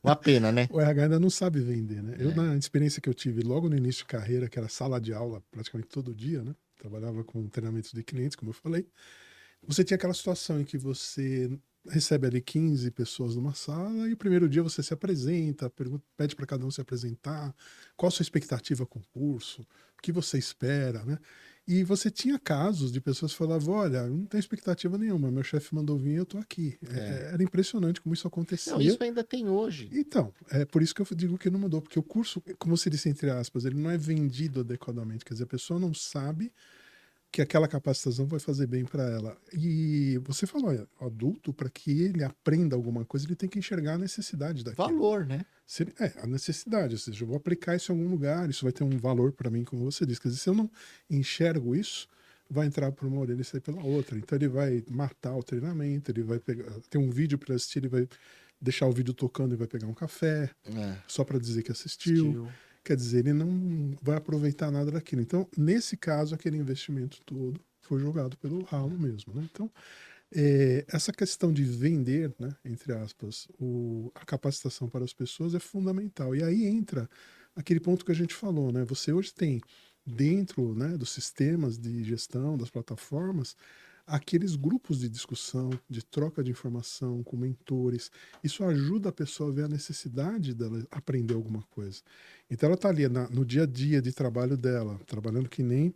Uma pena, né? O RH ainda não sabe vender, né? Eu, É. na experiência que eu tive logo no início de carreira, que era sala de aula praticamente todo dia, né? Trabalhava com treinamentos de clientes, como eu falei. Você tinha aquela situação em que você recebe ali 15 pessoas numa sala e o primeiro dia você se apresenta, pede para cada um se apresentar, qual a sua expectativa com o curso, o que você espera, né? E você tinha casos de pessoas que falavam, olha, eu não tenho expectativa nenhuma, meu chefe mandou vir, eu tô aqui. É. Era impressionante como isso Não, acontecia. isso ainda tem hoje. Então, é por isso que eu digo que não mudou, porque o curso, como você disse entre aspas, ele não é vendido adequadamente, quer dizer, a pessoa não sabe que aquela capacitação vai fazer bem para ela. E você falou, o adulto, para que ele aprenda alguma coisa, ele tem que enxergar a necessidade daquilo. Valor, né? A necessidade, ou seja, eu vou aplicar isso em algum lugar, isso vai ter um valor para mim, como você disse. Quer dizer, se eu não enxergo isso, vai entrar por uma orelha e sair pela outra. Então ele vai matar o treinamento, ele vai pegar, tem um vídeo para assistir, ele vai deixar o vídeo tocando e vai pegar um café, É. só para dizer que assistiu. Estilo. Quer dizer, ele não vai aproveitar nada daquilo. Então, nesse caso, aquele investimento todo foi jogado pelo ralo mesmo, né? Então, essa questão de vender, né, entre aspas, a capacitação para as pessoas é fundamental. E aí entra aquele ponto que a gente falou, né? Você hoje tem dentro, né, dos sistemas de gestão, das plataformas, aqueles grupos de discussão, de troca de informação com mentores. Isso ajuda a pessoa a ver a necessidade dela aprender alguma coisa. Então ela está ali no dia a dia de trabalho dela, trabalhando que nem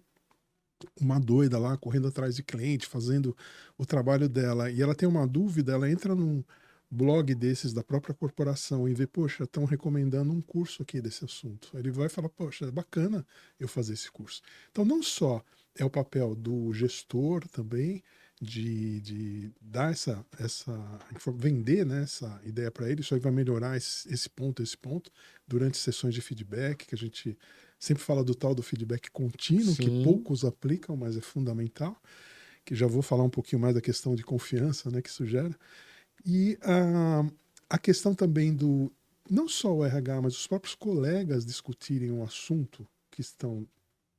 uma doida lá, correndo atrás de cliente, fazendo o trabalho dela, e ela tem uma dúvida, ela entra num blog desses da própria corporação e vê, poxa, estão recomendando um curso aqui desse assunto. Ele vai falar, poxa, é bacana eu fazer esse curso. Então, não só é o papel do gestor também de dar vender, né, essa ideia para ele, isso aí vai melhorar esse ponto, durante sessões de feedback, que a gente sempre fala do tal do feedback contínuo, que Sim. poucos aplicam, mas é fundamental, que já vou falar um pouquinho mais da questão de confiança, né, que isso gera. E a questão também não só o RH, mas os próprios colegas discutirem um assunto que estão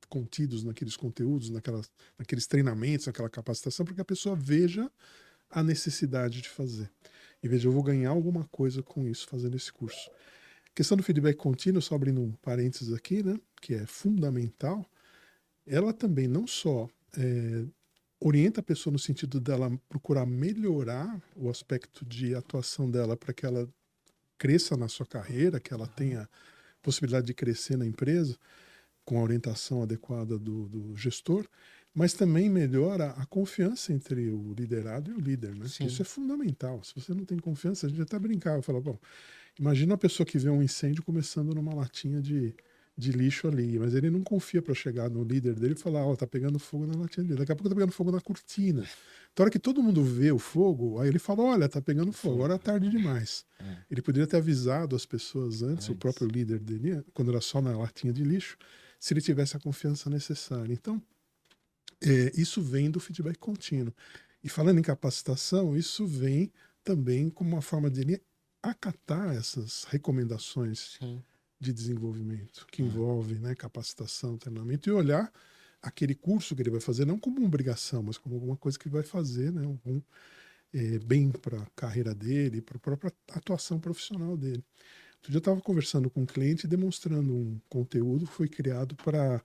contidos naqueles conteúdos, naqueles treinamentos, naquela capacitação, para que a pessoa veja a necessidade de fazer. E veja, eu vou ganhar alguma coisa com isso, fazendo esse curso. A questão do feedback contínuo, só abrindo um parênteses aqui, né, que é fundamental, ela também não só orienta a pessoa no sentido dela procurar melhorar o aspecto de atuação dela para que ela cresça na sua carreira, que ela tenha possibilidade de crescer na empresa com a orientação adequada do gestor, mas também melhora a confiança entre o liderado e o líder, né? Sim. Isso é fundamental. Se você não tem confiança, a gente até brincava, falava, bom, imagina uma pessoa que vê um incêndio começando numa latinha de lixo ali, mas ele não confia para chegar no líder dele e falar, ó, tá pegando fogo na latinha dele. Daqui a pouco tá pegando fogo na cortina. Então, a hora que todo mundo vê o fogo, aí ele fala, olha, tá pegando fogo, agora é tarde demais. É. Ele poderia ter avisado as pessoas antes, o Antes. próprio líder dele, quando era só na latinha de lixo, se ele tivesse a confiança necessária. Então, isso vem do feedback contínuo. E falando em capacitação, isso vem também como uma forma de ele acatar essas recomendações Sim. de desenvolvimento, que envolve, né, capacitação, treinamento, e olhar aquele curso que ele vai fazer não como uma obrigação, mas como alguma coisa que vai fazer, né, bem para a carreira dele, para a própria atuação profissional dele. Outro dia eu estava conversando com um cliente demonstrando um conteúdo que foi criado para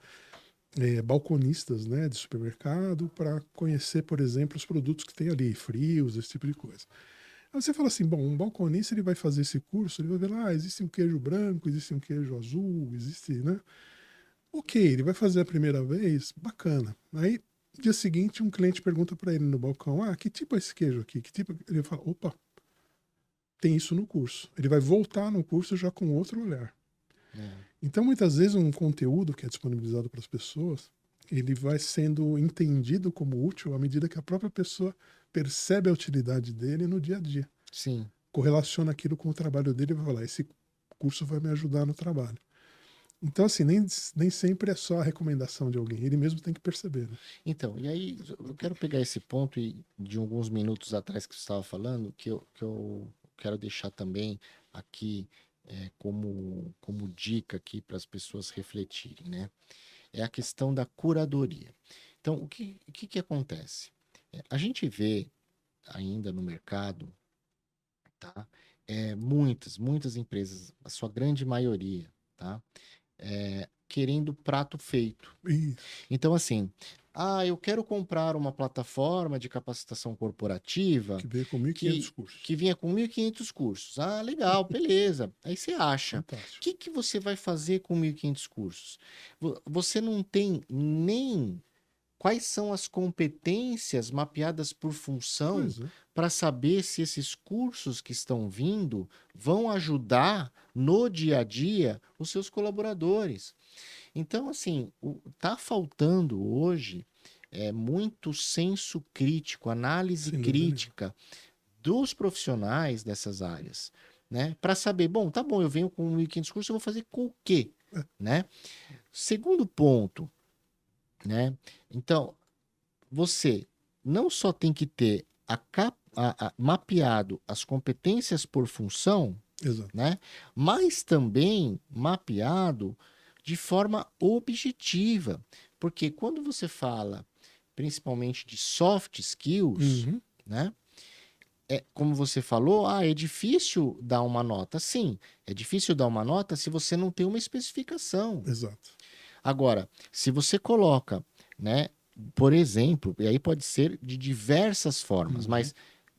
balconistas, né, de supermercado, para conhecer, por exemplo, os produtos que tem ali, frios, esse tipo de coisa. Aí você fala assim, bom, um balconista ele vai fazer esse curso, ele vai ver lá, existe um queijo branco, existe um queijo azul, existe, né? Ok, ele vai fazer a primeira vez, bacana. Aí, dia seguinte, um cliente pergunta para ele no balcão, que tipo é esse queijo aqui? Que tipo? Ele fala, opa, tem isso no curso. Ele vai voltar no curso já com outro olhar. Então, muitas vezes, um conteúdo que é disponibilizado para as pessoas, ele vai sendo entendido como útil à medida que a própria pessoa percebe a utilidade dele no dia a dia. Sim. Correlaciona aquilo com o trabalho dele e vai falar, esse curso vai me ajudar no trabalho. Então, assim, nem sempre é só a recomendação de alguém, ele mesmo tem que perceber, né? Então, e aí eu quero pegar esse ponto de alguns minutos atrás que você estava falando, que eu quero deixar também aqui como dica aqui para as pessoas refletirem, né? É a questão da curadoria. Então, o que acontece? A gente vê ainda no mercado tá? Muitas empresas, a sua grande maioria, tá? Querendo prato feito. Isso. Então, assim, eu quero comprar uma plataforma de capacitação corporativa Que veio com 1.500 cursos. que vinha com 1.500 cursos. Ah, legal, beleza. Aí você acha. O Fantástico. que você vai fazer com 1.500 cursos? Você não tem nem quais são as competências mapeadas por função Pois é. para saber se esses cursos que estão vindo vão ajudar no dia a dia os seus colaboradores. Então, assim, tá faltando hoje muito senso crítico, análise Sem dúvida nenhuma. crítica dos profissionais dessas áreas, né? Para saber, bom, tá bom, eu venho com 1.500 cursos, eu vou fazer com o quê? Né? Segundo ponto, né? Então, você não só tem que ter mapeado as competências por função, Exato. né? Mas também mapeado de forma objetiva. Porque quando você fala, principalmente de soft skills, Uhum. né? Como você falou, é difícil dar uma nota. Sim, é difícil dar uma nota se você não tem uma especificação. Exato. Agora, se você coloca, né, por exemplo, e aí pode ser de diversas formas, mas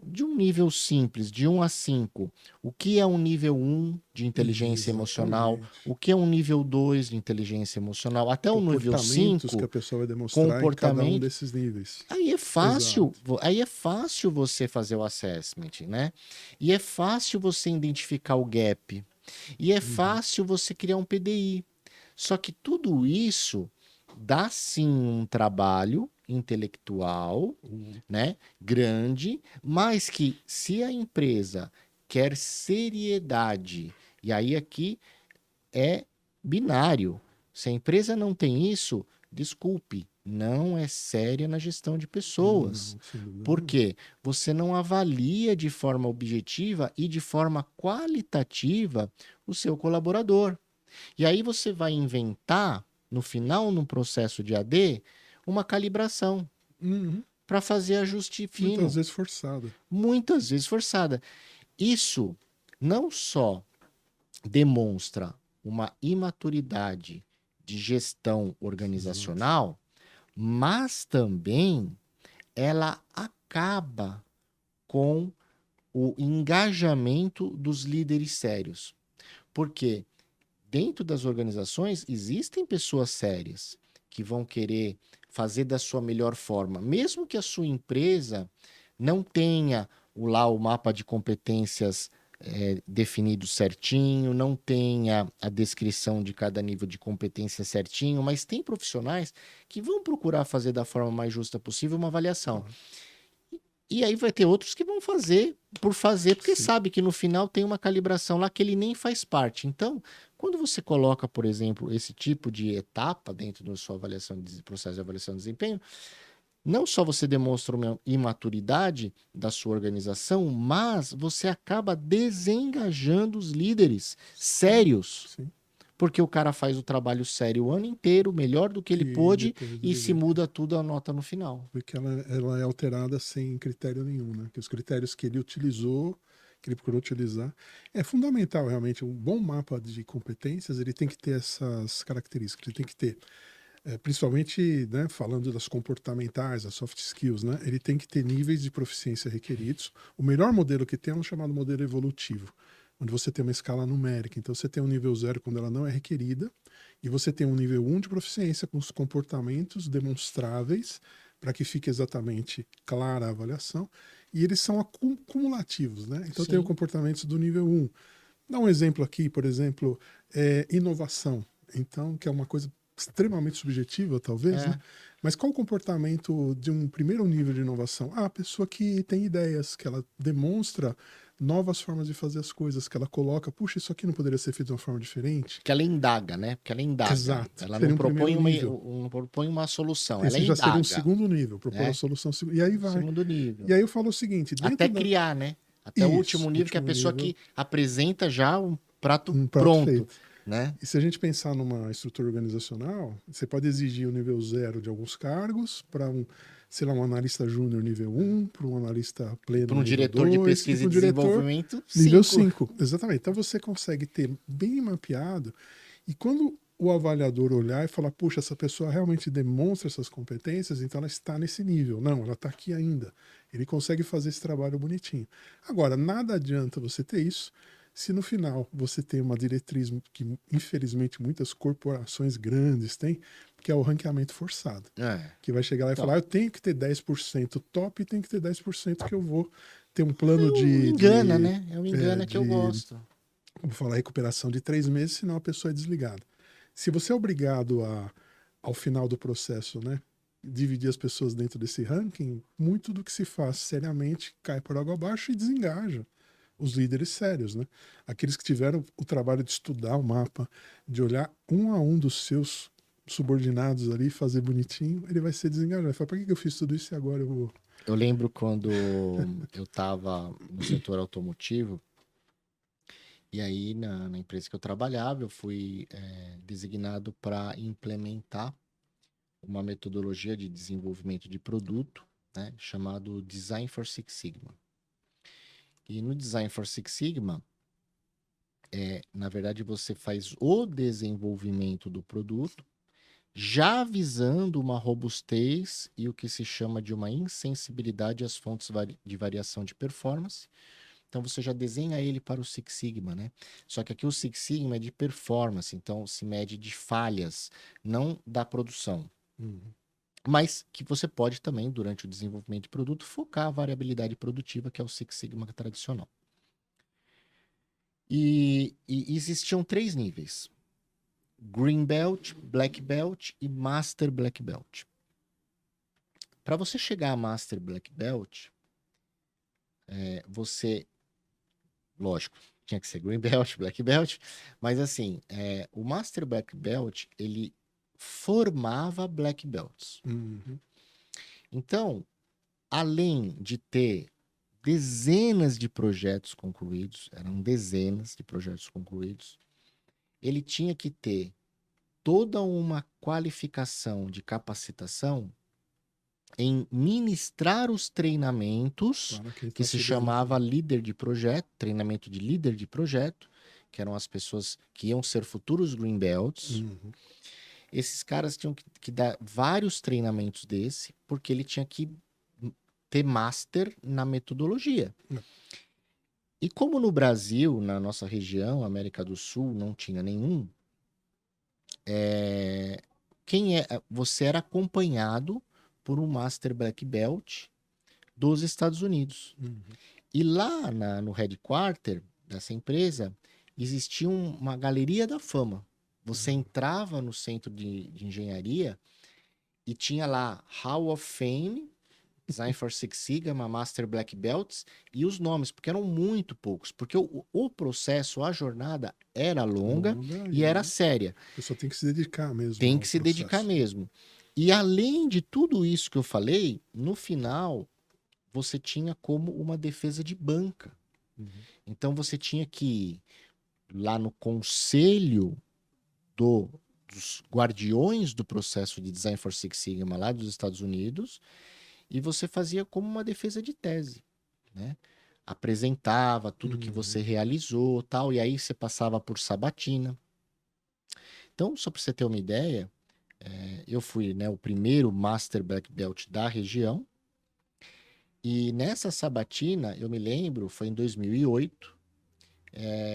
de um nível simples, de 1 a 5, o que é um nível 1 de inteligência emocional, Exatamente. o que é um nível 2 de inteligência emocional, até o nível Comportamentos 5, que a pessoa vai demonstrar em cada um desses níveis. Aí é fácil você fazer o assessment, né? E é fácil você identificar o gap. E é fácil você criar um PDI. Só que tudo isso dá sim um trabalho intelectual, né, grande, mas que se a empresa quer seriedade, e aí aqui é binário. Se a empresa não tem isso, desculpe, não é séria na gestão de pessoas. Porque você não avalia de forma objetiva e de forma qualitativa o seu colaborador. E aí você vai inventar, no final, no processo de AD, uma calibração para fazer ajuste fino. Muitas vezes forçada. Muitas vezes forçada. Isso não só demonstra uma imaturidade de gestão organizacional, mas também ela acaba com o engajamento dos líderes sérios. Porque dentro das organizações existem pessoas sérias que vão querer fazer da sua melhor forma, mesmo que a sua empresa não tenha o mapa de competências definido certinho, não tenha a descrição de cada nível de competência certinho, mas tem profissionais que vão procurar fazer da forma mais justa possível uma avaliação. E aí vai ter outros que vão fazer por fazer, porque sabe que no final tem uma calibração lá que ele nem faz parte. Então, quando você coloca, por exemplo, esse tipo de etapa dentro da sua avaliação de processo de avaliação de desempenho, não só você demonstra uma imaturidade da sua organização, mas você acaba desengajando os líderes sérios. Sim. Porque o cara faz o trabalho sério o ano inteiro, melhor do que ele pôde, e se muda tudo a nota no final. Porque ela é alterada sem critério nenhum, né? Que os critérios que ele utilizou, que ele procurou utilizar, é fundamental realmente. Um bom mapa de competências, ele tem que ter essas características, ele tem que ter principalmente, né, falando das comportamentais, das soft skills, né, ele tem que ter níveis de proficiência requeridos. O melhor modelo que tem é um chamado modelo evolutivo, onde você tem uma escala numérica. Então você tem um nível 0 quando ela não é requerida, e você tem um nível 1 de proficiência com os comportamentos demonstráveis, para que fique exatamente clara a avaliação, e eles são cumulativos, né? Então tem os comportamentos do nível 1. Dá um exemplo aqui, por exemplo, inovação. Então, que é uma coisa extremamente subjetiva, talvez, né? Mas qual o comportamento de um primeiro nível de inovação? A pessoa que tem ideias, que ela demonstra novas formas de fazer as coisas, que ela coloca, puxa, isso aqui não poderia ser feito de uma forma diferente? Que ela indaga, né? Porque ela indaga. Exato. Ela não propõe uma solução, ela Esse já indaga. seria um segundo nível, propor a solução. E aí vai. Segundo nível. E aí eu falo o seguinte... Até criar, né? Até o último nível, que é a pessoa que apresenta já um prato pronto. Feito. Né? E se a gente pensar numa estrutura organizacional, você pode exigir o nível 0 de alguns cargos para sei lá, um analista júnior nível 1, para um analista pleno Para um nível diretor de 2, e pesquisa para e um diretor desenvolvimento, nível 5. 5. Exatamente. Então você consegue ter bem mapeado, e quando o avaliador olhar e falar, puxa, essa pessoa realmente demonstra essas competências, então ela está nesse nível. Não, ela está aqui ainda. Ele consegue fazer esse trabalho bonitinho. Agora, nada adianta você ter isso se no final você tem uma diretriz que, infelizmente, muitas corporações grandes têm, que é o ranqueamento forçado. Que vai chegar lá e Então, falar, eu tenho que ter 10% top e tenho que ter 10% que eu vou ter um plano engana, né? É um engana que eu de gosto. vou falar recuperação de 3 meses, senão a pessoa é desligada. Se você é obrigado ao final do processo, né, dividir as pessoas dentro desse ranking, muito do que se faz seriamente cai por água abaixo e desengaja os líderes sérios, né? Aqueles que tiveram o trabalho de estudar o mapa, de olhar um a um dos seus subordinados ali, fazer bonitinho, ele vai ser desengajado. Vai falar, por que eu fiz tudo isso e agora eu vou... Eu lembro quando eu estava no setor automotivo, e aí na empresa que eu trabalhava, eu fui designado para implementar uma metodologia de desenvolvimento de produto, né, chamado Design for Six Sigma. E no Design for Six Sigma, na verdade, você faz o desenvolvimento do produto, já visando uma robustez e o que se chama de uma insensibilidade às fontes de variação de performance. Então você já desenha ele para o Six Sigma, né? Só que aqui o Six Sigma é de performance, então se mede de falhas, não da produção. Mas que você pode também, durante o desenvolvimento de produto, focar a variabilidade produtiva, que é o Six Sigma tradicional. E existiam 3 níveis: Green Belt, Black Belt e Master Black Belt. Para você chegar a Master Black Belt, você, lógico, tinha que ser Green Belt, Black Belt, mas assim, o Master Black Belt, ele formava Black Belts. Então, além de ter dezenas de projetos concluídos, eram dezenas de projetos concluídos, ele tinha que ter toda uma qualificação de capacitação em ministrar os treinamentos, que se chamava líder de projeto, treinamento de líder de projeto, que eram as pessoas que iam ser futuros Green Belts. Esses caras tinham que dar vários treinamentos desse, porque ele tinha que ter master na metodologia. E como no Brasil, na nossa região, América do Sul, não tinha nenhum, você era acompanhado por um Master Black Belt dos Estados Unidos. E lá no headquarter dessa empresa, existia uma galeria da fama. Você entrava no centro de engenharia e tinha lá Hall of Fame, Design for Six Sigma, Master Black Belts e os nomes, porque eram muito poucos. Porque o processo, a jornada era longa e era séria. A pessoa tem que se dedicar mesmo. Tem que se dedicar mesmo. E além de tudo isso que eu falei, no final, você tinha como uma defesa de banca. Então você tinha que ir lá no conselho dos guardiões do processo de Design for Six Sigma lá dos Estados Unidos, e você fazia como uma defesa de tese, né? Apresentava tudo que você realizou, tal, e aí você passava por sabatina. Então, só para você ter uma ideia, eu fui, né, o primeiro Master Black Belt da região, e nessa sabatina, eu me lembro, foi em 2008,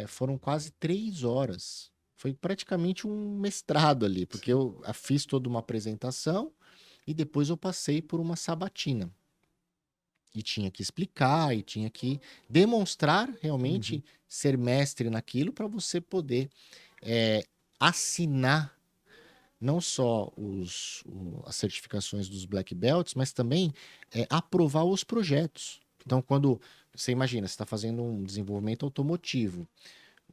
foram quase 3 horas. Foi praticamente um mestrado ali, porque eu fiz toda uma apresentação e depois eu passei por uma sabatina. E tinha que explicar, e tinha que demonstrar realmente ser mestre naquilo para você poder assinar não só as certificações dos Black Belts, mas também aprovar os projetos. Então, quando você imagina, você está fazendo um desenvolvimento automotivo,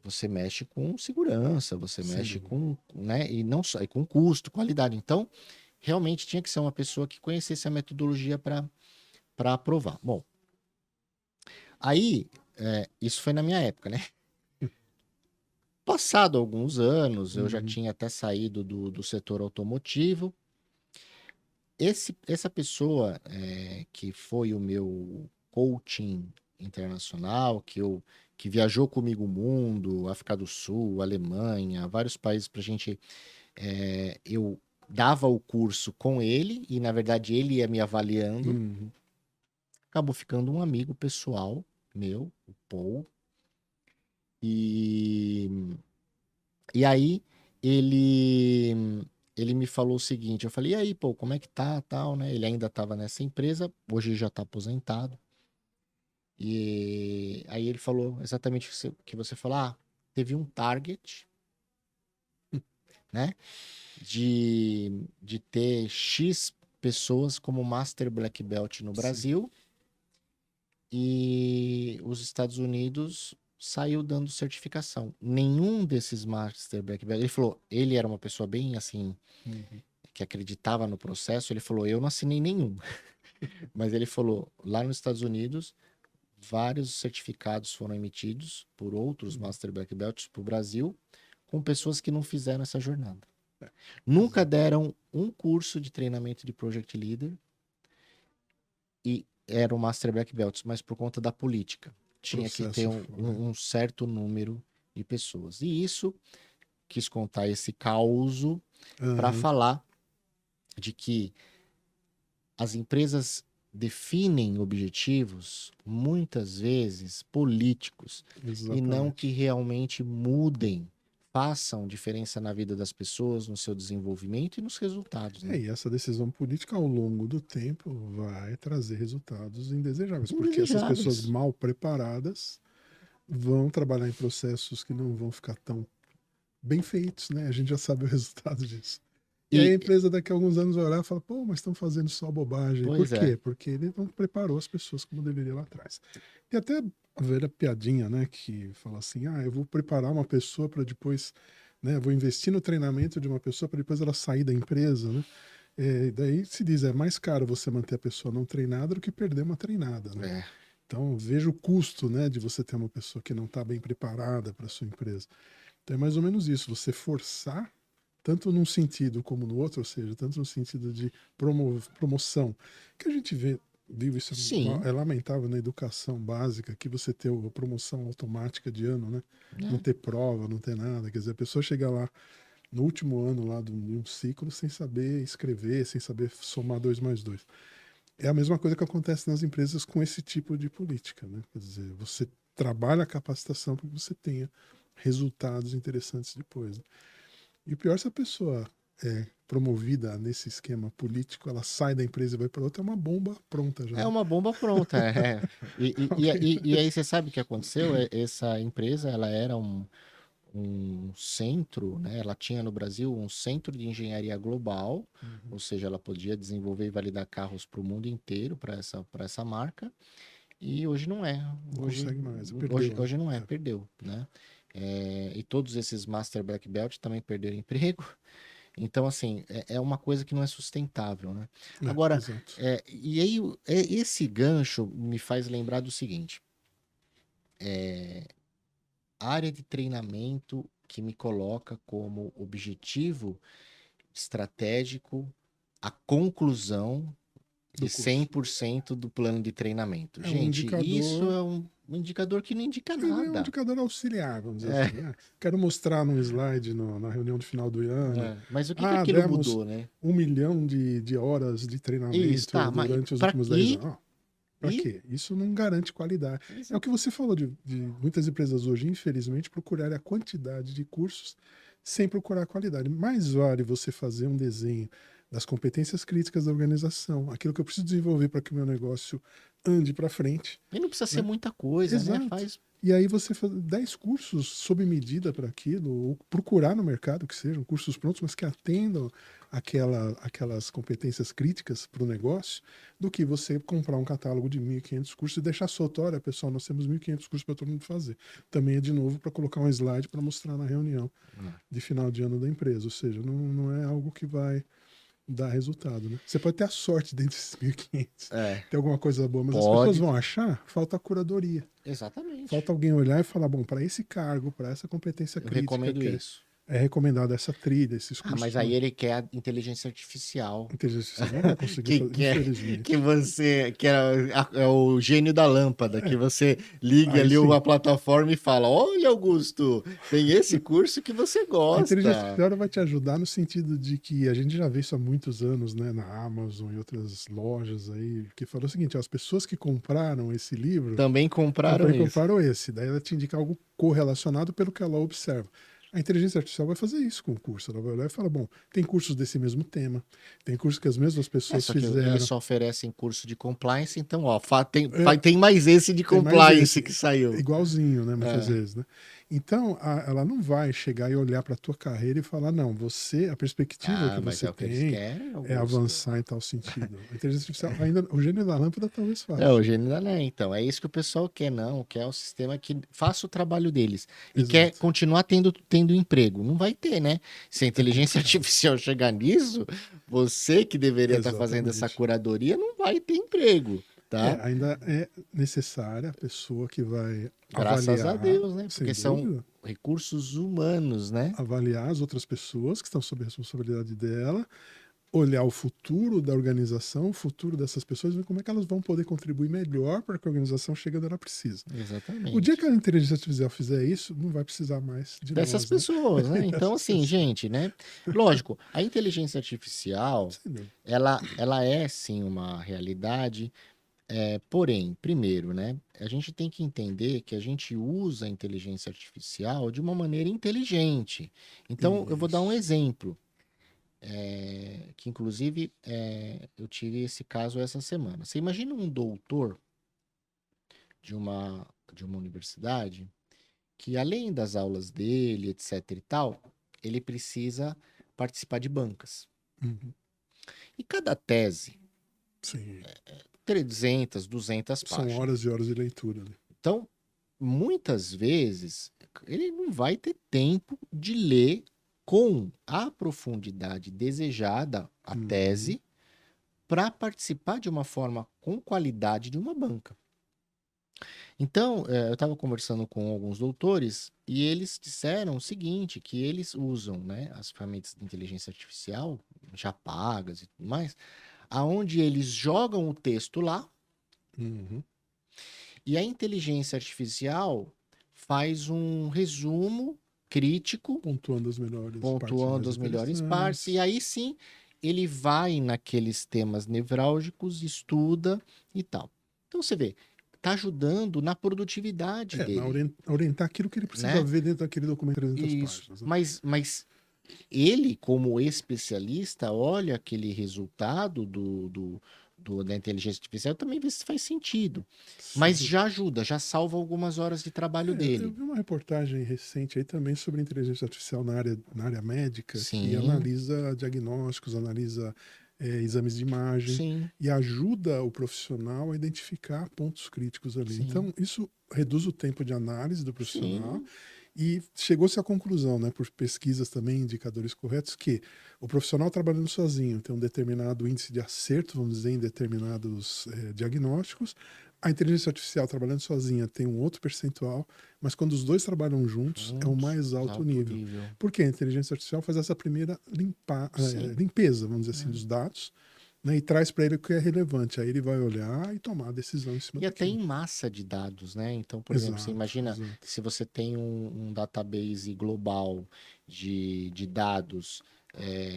você mexe com segurança, você mexe com, né, e não só, e com custo, qualidade. Então, realmente tinha que ser uma pessoa que conhecesse a metodologia para aprovar. Bom, aí, isso foi na minha época, né? Passado alguns anos, eu já tinha até saído do setor automotivo. essa pessoa que foi o meu coaching internacional, que viajou comigo o mundo, África do Sul, Alemanha, vários países pra gente. Eu dava o curso com ele e, na verdade, ele ia me avaliando. Uhum. Acabou ficando um amigo pessoal meu, o Paul. E aí ele me falou o seguinte, eu falei, e aí, pô, como é que tá, tal, né? Ele ainda estava nessa empresa, hoje já está aposentado. E aí ele falou exatamente o que você falou, teve um target, né? De ter X pessoas como Master Black Belt no Sim. Brasil e os Estados Unidos saiu dando certificação. Nenhum desses Master Black Belt, ele falou, ele era uma pessoa bem assim, Uhum. que acreditava no processo, ele falou, eu não assinei nenhum. Mas ele falou, lá nos Estados Unidos, vários certificados foram emitidos por outros Master Black Belts para o Brasil, com pessoas que não fizeram essa jornada. Nunca deram um curso de treinamento de Project Leader e eram Master Black Belts, mas por conta da política. Tinha que ter Processo. um certo número de pessoas. E isso, quis contar esse causo para Aham. falar de que as empresas definem objetivos, muitas vezes políticos, e não que Exatamente. realmente mudem, façam diferença na vida das pessoas, no seu desenvolvimento e nos resultados, né? E essa decisão política ao longo do tempo vai trazer resultados indesejáveis, porque essas pessoas Indesejáveis. mal preparadas vão trabalhar em processos que não vão ficar tão bem feitos, né? A gente já sabe o resultado disso. E aí a E, empresa daqui a alguns anos vai olhar e fala, pô, mas estão fazendo só bobagem. Por pois é, quê? Porque ele não preparou as pessoas como deveria lá atrás. Tem até a velha piadinha, né, que fala assim, eu vou preparar uma pessoa para depois, né, vou investir no treinamento de uma pessoa para depois ela sair da empresa, né? Daí se diz, é mais caro você manter a pessoa não treinada do que perder uma treinada, né? é. Então veja o custo, né, de você ter uma pessoa que não está bem preparada para sua empresa. Então é mais ou menos isso, você forçar tanto num sentido como no outro, ou seja, tanto no sentido de promoção, que a gente viu isso, Sim, é lamentável na educação básica, que você ter a promoção automática de ano, né? Não né? ter prova, não ter nada, quer dizer, a pessoa chega lá no último ano lá de um ciclo sem saber escrever, sem saber somar 2 mais 2. É a mesma coisa que acontece nas empresas com esse tipo de política, né? Quer dizer, você trabalha a capacitação para que você tenha resultados interessantes depois, né? E o pior, se a pessoa é promovida nesse esquema político, ela sai da empresa e vai para outra, é uma bomba pronta já, É né? uma bomba pronta. É. E aí você sabe o que aconteceu? Essa empresa, ela era um centro, né? Ela tinha no Brasil um centro de engenharia global, Uhum. ou seja, ela podia desenvolver e validar carros para o mundo inteiro, para essa marca, e hoje não é. Não Hoje, consegue mais, hoje, perdeu, né? hoje não é, perdeu, né? E todos esses Master Black Belt também perderam emprego. Então, assim, é uma coisa que não é sustentável, né? Agora, Exato. e aí esse gancho me faz lembrar do seguinte: a área de treinamento que me coloca como objetivo estratégico a conclusão de Do curso. 100% do plano de treinamento. É um Gente, isso indicador, é um indicador que não indica ele é um nada. indicador auxiliar, vamos dizer É, assim. Quero mostrar num slide na reunião de final do ano. mas o que que aquilo Demos mudou, né? 1 milhão de horas de Isso, tá, treinamento mas durante os últimos 10 anos. Para e quê? Isso não garante qualidade. É o que você falou de muitas empresas hoje, infelizmente, procurarem a quantidade de cursos sem procurar a qualidade. Mais vale você fazer um desenho das competências críticas da organização, aquilo que eu preciso desenvolver para que o meu negócio ande para frente, e não precisa ser né? muita coisa, né? Exato. Faz. E aí você faz 10 cursos sob medida para aquilo, ou procurar no mercado que sejam cursos prontos, mas que atendam aquelas competências críticas para o negócio, do que você comprar um catálogo de 1.500 cursos e deixar solto, olha pessoal, nós temos 1.500 cursos para todo mundo fazer. Também é de novo para colocar um slide para mostrar na reunião de final de ano da empresa, ou seja, não é algo que vai dar resultado, né? Você pode ter a sorte dentro desses 1.500, É, ter alguma coisa boa, mas as pessoas pode. vão achar, falta a curadoria. Exatamente. Falta alguém olhar e falar, bom, para esse cargo, para essa competência Eu crítica recomendo que é isso. é recomendada essa trilha, esses Ah, cursos mas aí ele quer a inteligência artificial. inteligência artificial. Não vai conseguir Que, fazer, que, é, que infelizmente. você, que é o gênio da lâmpada, que É, você liga aí ali sim. uma plataforma e fala: Olha, Augusto, tem esse curso que você A inteligência gosta. artificial ela vai te ajudar no sentido de que a gente já vê isso há muitos anos, né, na Amazon e outras lojas aí, que falou o seguinte: ó, as pessoas que compraram esse livro Também compraram também isso. compraram esse. Daí ela te indica algo correlacionado pelo que ela observa. A inteligência artificial vai fazer isso com o curso. Ela vai olhar e falar: bom, tem cursos desse mesmo tema, tem cursos que as mesmas É, pessoas só que eles fizeram. só oferecem curso de compliance, então, ó, tem, É, tem mais esse de tem mais compliance que esse, saiu. igualzinho, né? Muitas É. vezes, né? Então, ela não vai chegar e olhar para a tua carreira e falar, não, você, a perspectiva Ah, que mas você é o que eles tem querem, é Augusto. avançar em tal sentido. A inteligência artificial, ainda, o gênio da lâmpada talvez É, faça. o gênio da lei, então. É isso que o pessoal quer, não. Quer o sistema que faça o trabalho deles. E quer Exato. continuar tendo emprego. Não vai ter, né? Se a É inteligência complicado. artificial chegar nisso, você que deveria estar fazendo essa Exatamente. curadoria não vai ter emprego, tá? Ainda é necessária a pessoa que vai Graças a avaliar, Deus, né? sem Porque são dúvida, recursos humanos, né? avaliar as outras pessoas que estão sob a responsabilidade dela, olhar o futuro da organização, o futuro dessas pessoas, ver como é que elas vão poder contribuir melhor para que a organização chegue onde ela precisa. O dia que Exatamente. a inteligência artificial fizer isso, não vai precisar mais de Dessas nós, né? pessoas, né? Então, Essas assim, pessoas. gente, né? Lógico, a inteligência artificial, Sem dúvida. ela é sim uma realidade. Porém, primeiro, né, a gente tem que entender que a gente usa a inteligência artificial de uma maneira inteligente. Então, eu vou dar um Isso. exemplo, que inclusive eu tive esse caso essa semana. Você imagina um doutor de uma universidade que, além das aulas dele, etc e tal, ele precisa participar de bancas. Uhum. E cada tese, Sim. 300, 200 São páginas. horas e horas de leitura, né? Então, muitas vezes ele não vai ter tempo de ler com a profundidade desejada a Uhum. tese para participar de uma forma com qualidade de uma banca. Então, eu estava conversando com alguns doutores e eles disseram o seguinte, que eles usam, né, as ferramentas de inteligência artificial já pagas e tudo mais, aonde eles jogam o texto lá Uhum. e a inteligência artificial faz um resumo crítico, Pontuando as melhores partes pontuando mais as melhores partes, e interessantes. aí sim ele vai naqueles temas nevrálgicos, estuda e tal. Então você vê, está ajudando na produtividade Na dele, orientar aquilo que ele precisa né? ver dentro daquele documento de 300 Isso. páginas, né? Mas ele, como especialista, olha aquele resultado da inteligência artificial e também vê se faz sentido. Mas Sim. já ajuda, já salva algumas horas de trabalho Eu dele. vi uma reportagem recente aí também sobre inteligência artificial na área médica, que Sim, analisa diagnósticos, analisa exames de imagem sim, e ajuda o profissional a identificar pontos críticos ali. sim, Então, isso reduz o tempo de análise do profissional sim, e chegou-se à conclusão, né, por pesquisas também, indicadores corretos, que o profissional trabalhando sozinho tem um determinado índice de acerto, vamos dizer, em determinados diagnósticos. A inteligência artificial trabalhando sozinha tem um outro percentual, mas quando os dois trabalham juntos, é o juntos, mais alto alto nível. nível. Porque a inteligência artificial faz essa primeira Sim. limpeza, vamos dizer assim, É. dos dados, né, e traz para ele o que é relevante. Aí ele vai olhar e tomar a decisão em cima E até daquilo. em massa de dados, né? Então, por exemplo, você Exato, imagina exato. se você tem um database global de dados,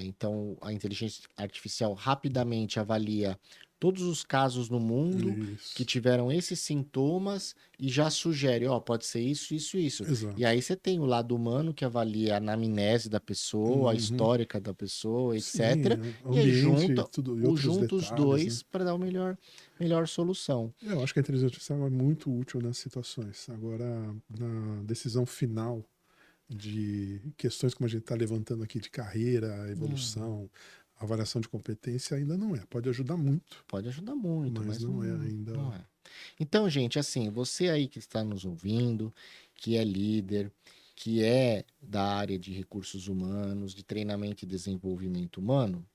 então a inteligência artificial rapidamente avalia todos os casos no mundo que Isso, tiveram esses sintomas e já sugere, ó, pode ser isso, isso, isso. E exato. aí você tem o lado humano que avalia a anamnese da pessoa, a Uhum. histórica da pessoa, Sim, etc. E aí ambiente, tudo e outros junta os detalhes, né? dois para dar o melhor solução. Eu acho que a inteligência artificial é muito útil nessas situações. Agora, na decisão final de questões como a gente está levantando aqui de carreira, Hum, evolução, avaliação de competência, ainda não é. Pode ajudar muito, pode ajudar muito, mas mas não é não ainda. é. Então, gente, assim, você aí que está nos ouvindo, que é líder, que é da área de recursos humanos, de treinamento e desenvolvimento humano,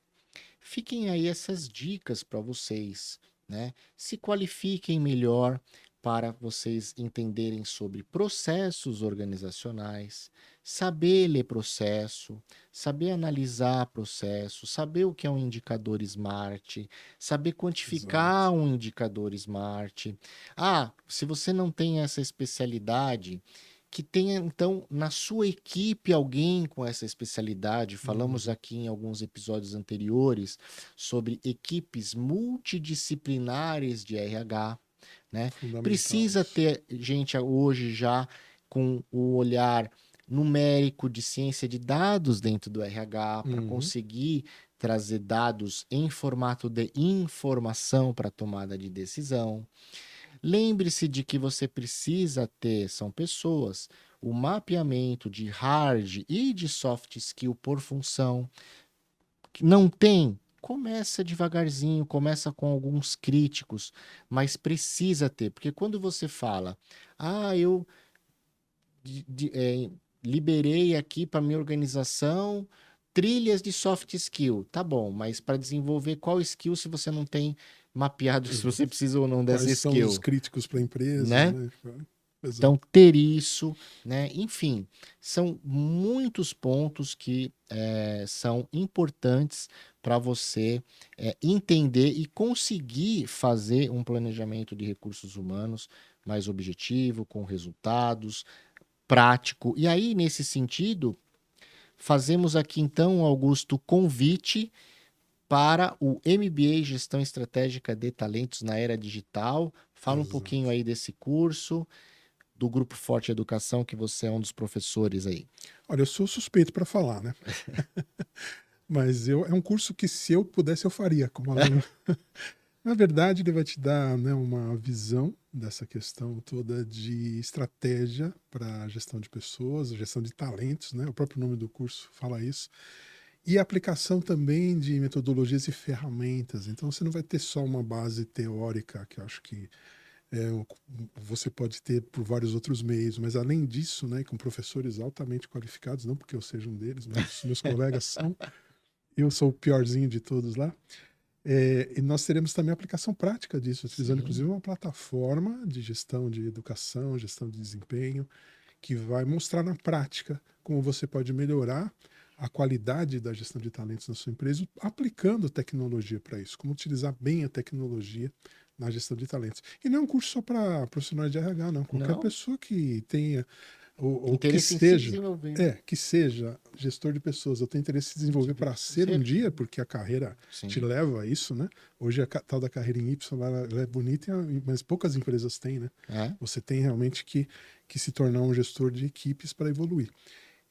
fiquem aí essas dicas para vocês, né? Se qualifiquem melhor para vocês entenderem sobre processos organizacionais, saber ler processo, saber analisar processo, saber o que é um indicador SMART, saber quantificar Exato. um indicador SMART. Ah, se você não tem essa especialidade, que tenha então na sua equipe alguém com essa especialidade. Falamos Uhum. aqui em alguns episódios anteriores sobre equipes multidisciplinares de RH, né? Fundamental Precisa isso. ter gente hoje já com o olhar numérico de ciência de dados dentro do RH para Uhum. conseguir trazer dados em formato de informação para tomada de decisão. Lembre-se de que você precisa ter, são pessoas, o mapeamento de hard e de soft skill por função. Que não tem? Começa devagarzinho, começa com alguns críticos, mas precisa ter, porque quando você fala, eu liberei aqui para minha organização trilhas de soft skill, tá bom, mas para desenvolver qual skill se você não tem mapeado se você precisa ou não dessa Quais são os skill, críticos para a empresa, né? né? Então, Exato. ter isso, né? Enfim, são muitos pontos que são importantes para você entender e conseguir fazer um planejamento de recursos humanos mais objetivo, com resultados, prático. E aí, nesse sentido, fazemos aqui então, Augusto, convite para o MBA Gestão Estratégica de Talentos na Era Digital. Fala um pouquinho Exato. aí desse curso do Grupo Forte Educação, que você é um dos professores aí. Olha, eu sou suspeito para falar, né? Mas é um curso que, se eu pudesse, eu faria como aluno. Na verdade, ele vai te dar, né, uma visão dessa questão toda de estratégia para a gestão de pessoas, a gestão de talentos, né? O próprio nome do curso fala isso. E a aplicação também de metodologias e ferramentas. Então, você não vai ter só uma base teórica, que eu acho que você pode ter por vários outros meios, mas além disso, né, com professores altamente qualificados, não porque eu seja um deles, mas meus colegas são, eu sou o piorzinho de todos lá. E nós teremos também a aplicação prática disso, utilizando Sim, inclusive uma plataforma de gestão de educação, gestão de desempenho, que vai mostrar na prática como você pode melhorar a qualidade da gestão de talentos na sua empresa, aplicando tecnologia para isso, como utilizar bem a tecnologia na gestão de talentos. E não é um curso só para profissionais de RH, não. Qualquer não, pessoa que tenha, ou que interesse em se seja, desenvolver. que seja gestor de pessoas, eu tenho interesse em se desenvolver para ser um dia, porque a carreira te Sim, leva a isso, né? Hoje a tal da carreira em Y, ela é bonita, mas poucas empresas têm, né? é, Você tem realmente que se tornar um gestor de equipes para evoluir.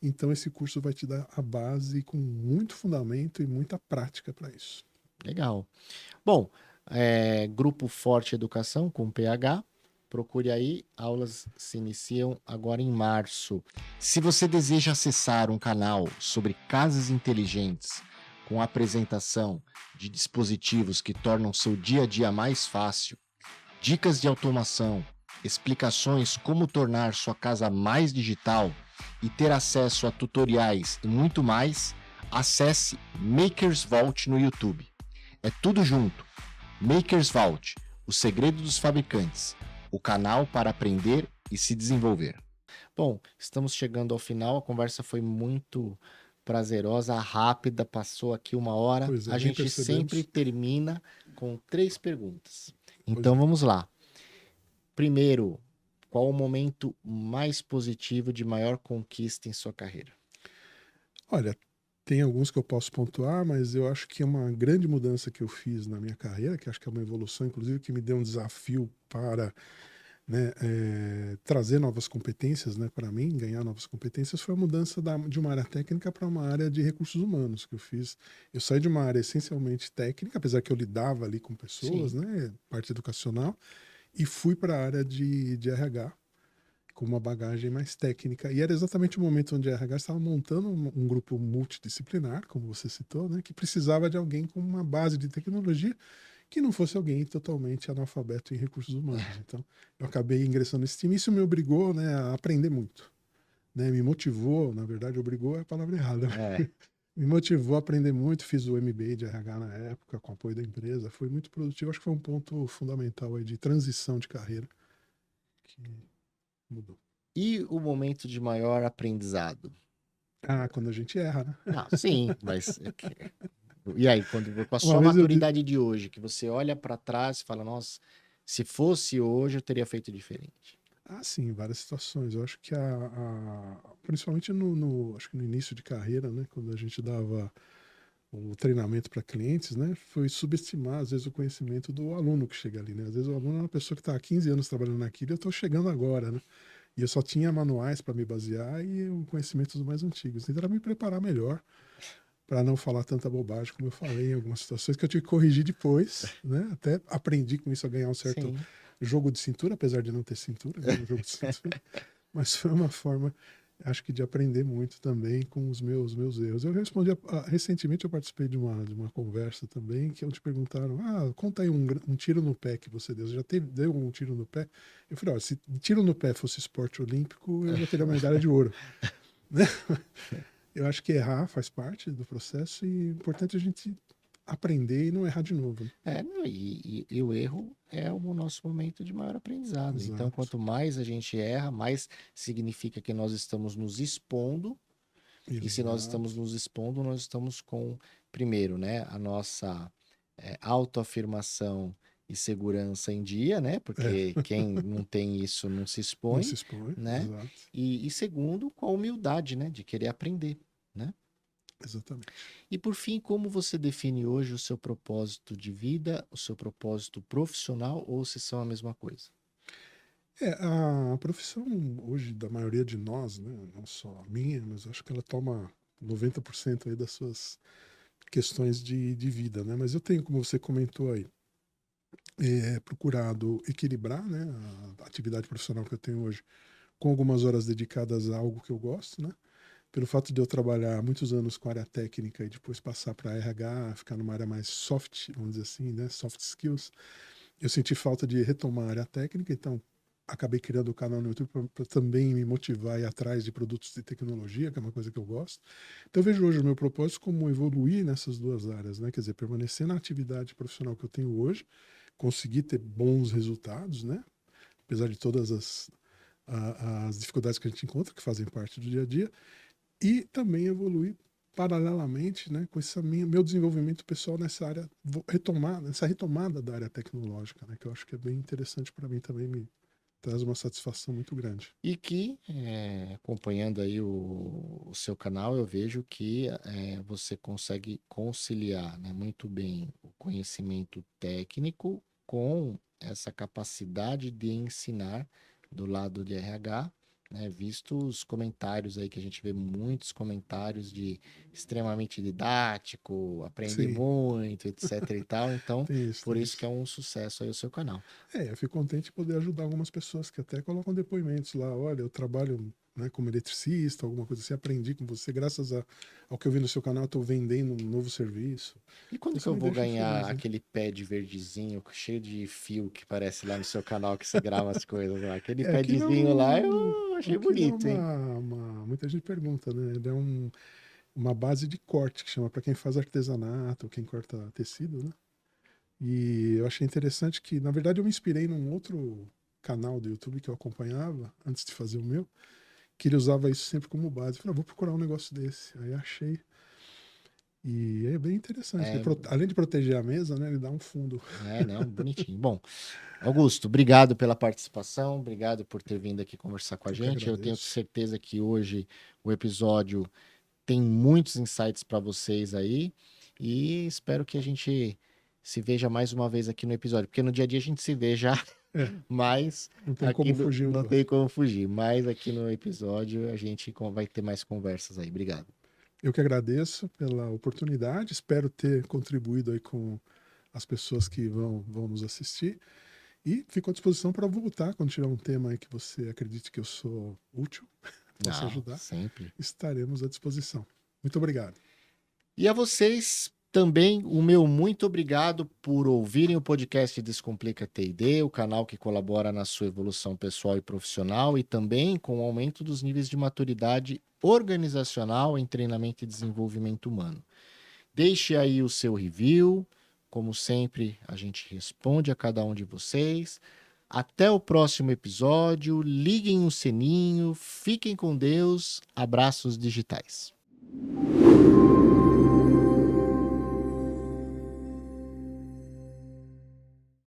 Então, esse curso vai te dar a base com muito fundamento e muita prática para isso. legal. Bom, Grupo Forte Educação com PH, procure aí, aulas se iniciam agora em março. Se você deseja acessar um canal sobre casas inteligentes, com apresentação de dispositivos que tornam seu dia a dia mais fácil, dicas de automação, explicações como tornar sua casa mais digital e ter acesso a tutoriais e muito mais, acesse Makers Vault no YouTube. É tudo junto. Makers Vault, o segredo dos fabricantes, o canal para aprender e se desenvolver. Bom, estamos chegando ao final, a conversa foi muito prazerosa, rápida, passou aqui 1 hora. Pois é, A bem gente sempre percebemos. termina com 3 perguntas. Pois Então não. vamos lá. Primeiro, qual o momento mais positivo de maior conquista em sua carreira? Olha, tem alguns que eu posso pontuar, mas eu acho que é uma grande mudança que eu fiz na minha carreira, que acho que é uma evolução, inclusive, que me deu um desafio para, né, trazer novas competências, né, para mim, ganhar novas competências, foi a mudança de uma área técnica para uma área de recursos humanos que eu fiz. Eu saí de uma área essencialmente técnica, apesar que eu lidava ali com pessoas, Sim, né, parte educacional, e fui para a área de RH com uma bagagem mais técnica. E era exatamente o momento onde a RH estava montando um grupo multidisciplinar, como você citou, né, que precisava de alguém com uma base de tecnologia que não fosse alguém totalmente analfabeto em recursos humanos. Então, eu acabei ingressando nesse time. Isso me obrigou, né, a aprender muito. Né, me motivou, na verdade, obrigou é a palavra errada. é, Me motivou a aprender muito. Fiz o MBA de RH na época, com apoio da empresa. Foi muito produtivo. Acho que foi um ponto fundamental aí de transição de carreira que mudou. E o momento de maior aprendizado? Ah, quando a gente erra, né? Não, sim, mas... E aí, com a Uma sua vez eu maturidade de hoje, que você olha para trás e fala, nossa, se fosse hoje, eu teria feito diferente. sim, várias situações. Eu acho que principalmente acho que no início de carreira, né, quando a gente dava o treinamento para clientes, né, foi subestimar às vezes o conhecimento do aluno que chega ali, né? Às vezes o aluno é uma pessoa que está há 15 anos trabalhando naquilo, e eu estou chegando agora, né? E eu só tinha manuais para me basear e o conhecimento dos mais antigos. Então era me preparar melhor para não falar tanta bobagem como eu falei em algumas situações que eu tive que corrigir depois, né? Até aprendi com isso a ganhar um certo Sim. jogo de cintura, apesar de não ter cintura, ganhei um jogo de cintura. Mas foi uma forma, acho que de aprender muito também com os meus erros. Eu respondi, recentemente eu participei de uma conversa também, que te perguntaram, conta aí um tiro no pé que você deu. Você já deu um tiro no pé? Eu falei, olha, se tiro no pé fosse esporte olímpico, eu já teria uma medalha de ouro. Né? Eu acho que errar faz parte do processo e é importante a gente aprender e não errar de novo. Né? Não, e o erro é o nosso momento de maior aprendizado. Então, Exato. quanto mais a gente erra, mais significa que nós estamos nos expondo. E se nós estamos Exato. nos expondo, nós estamos com, primeiro, né, a nossa autoafirmação e segurança em dia, né? É, Porque quem não tem isso não se não expõe, se expõe, né? exato. E segundo, com a humildade, né? De querer aprender, né? Exatamente. E por fim, como você define hoje o seu propósito de vida, o seu propósito profissional, ou se são a mesma coisa? A profissão hoje da maioria de nós, né, não só a minha, mas acho que ela toma 90% aí das suas questões de vida, né? Mas eu tenho, como você comentou aí, procurado equilibrar, né, a atividade profissional que eu tenho hoje com algumas horas dedicadas a algo que eu gosto, né? Pelo fato de eu trabalhar muitos anos com área técnica e depois passar para RH, ficar numa área mais soft, vamos dizer assim, né, soft skills, eu senti falta de retomar a área técnica, então acabei criando o canal no YouTube para também me motivar a ir atrás de produtos de tecnologia, que é uma coisa que eu gosto. Então eu vejo hoje o meu propósito como evoluir nessas duas áreas, né? Quer dizer, permanecer na atividade profissional que eu tenho hoje, conseguir ter bons resultados, né? Apesar de todas as dificuldades que a gente encontra, que fazem parte do dia a dia, e também evoluir paralelamente, né, com esse meu desenvolvimento pessoal nessa área, nessa retomada da área tecnológica, né, que eu acho que é bem interessante para mim também, me traz uma satisfação muito grande. E que, acompanhando aí o seu canal, eu vejo que você consegue conciliar, né, muito bem o conhecimento técnico com essa capacidade de ensinar do lado de RH, né, visto os comentários aí que a gente vê muitos comentários de extremamente didático, aprende Sim, muito, etc e tal. Então, tem isso, por tem isso que isso. é um sucesso aí o seu canal. Eu fico contente de poder ajudar algumas pessoas que até colocam depoimentos lá, olha, eu trabalho, né, como eletricista, alguma coisa assim, aprendi com você, graças ao que eu vi no seu canal, estou vendendo um novo serviço. E Então quando que isso eu me vou deixa ganhar feliz, né? aquele pad verdezinho, cheio de fio que parece lá no seu canal que você grava as coisas lá? Aquele Aquilo é padzinho lá eu achei aquilo é bonito, hein? muita gente pergunta, né? Ele é uma base de corte que chama para quem faz artesanato, quem corta tecido, né? E eu achei interessante que, na verdade, eu me inspirei num outro canal do YouTube que eu acompanhava antes de fazer o meu, que ele usava isso sempre como base. Eu falei, vou procurar um negócio desse. Aí achei. E é bem interessante. É, Além de proteger a mesa, né, ele dá um fundo. não, bonitinho. Bom, Augusto, obrigado pela participação, obrigado por ter vindo aqui conversar com a Eu que gente. Eu tenho agradeço. certeza que hoje o episódio tem muitos insights para vocês aí e espero que a gente se veja mais uma vez aqui no episódio, porque no dia a dia a gente se vê já, É, mas não tem como fugir um não do tem outro. como fugir. Mas aqui no episódio a gente vai ter mais conversas aí. Obrigado. Eu que agradeço pela oportunidade. Espero ter contribuído aí com as pessoas que vão nos assistir. E fico à disposição para voltar quando tiver um tema aí que você acredite que eu sou útil, possa Não, ajudar. sempre. Estaremos à disposição. Muito obrigado. E a vocês também o meu muito obrigado por ouvirem o podcast Descomplica TD, o canal que colabora na sua evolução pessoal e profissional e também com o aumento dos níveis de maturidade organizacional em treinamento e desenvolvimento humano. Deixe aí o seu review, como sempre a gente responde a cada um de vocês. Até o próximo episódio. Liguem o sininho. Fiquem com Deus. Abraços digitais.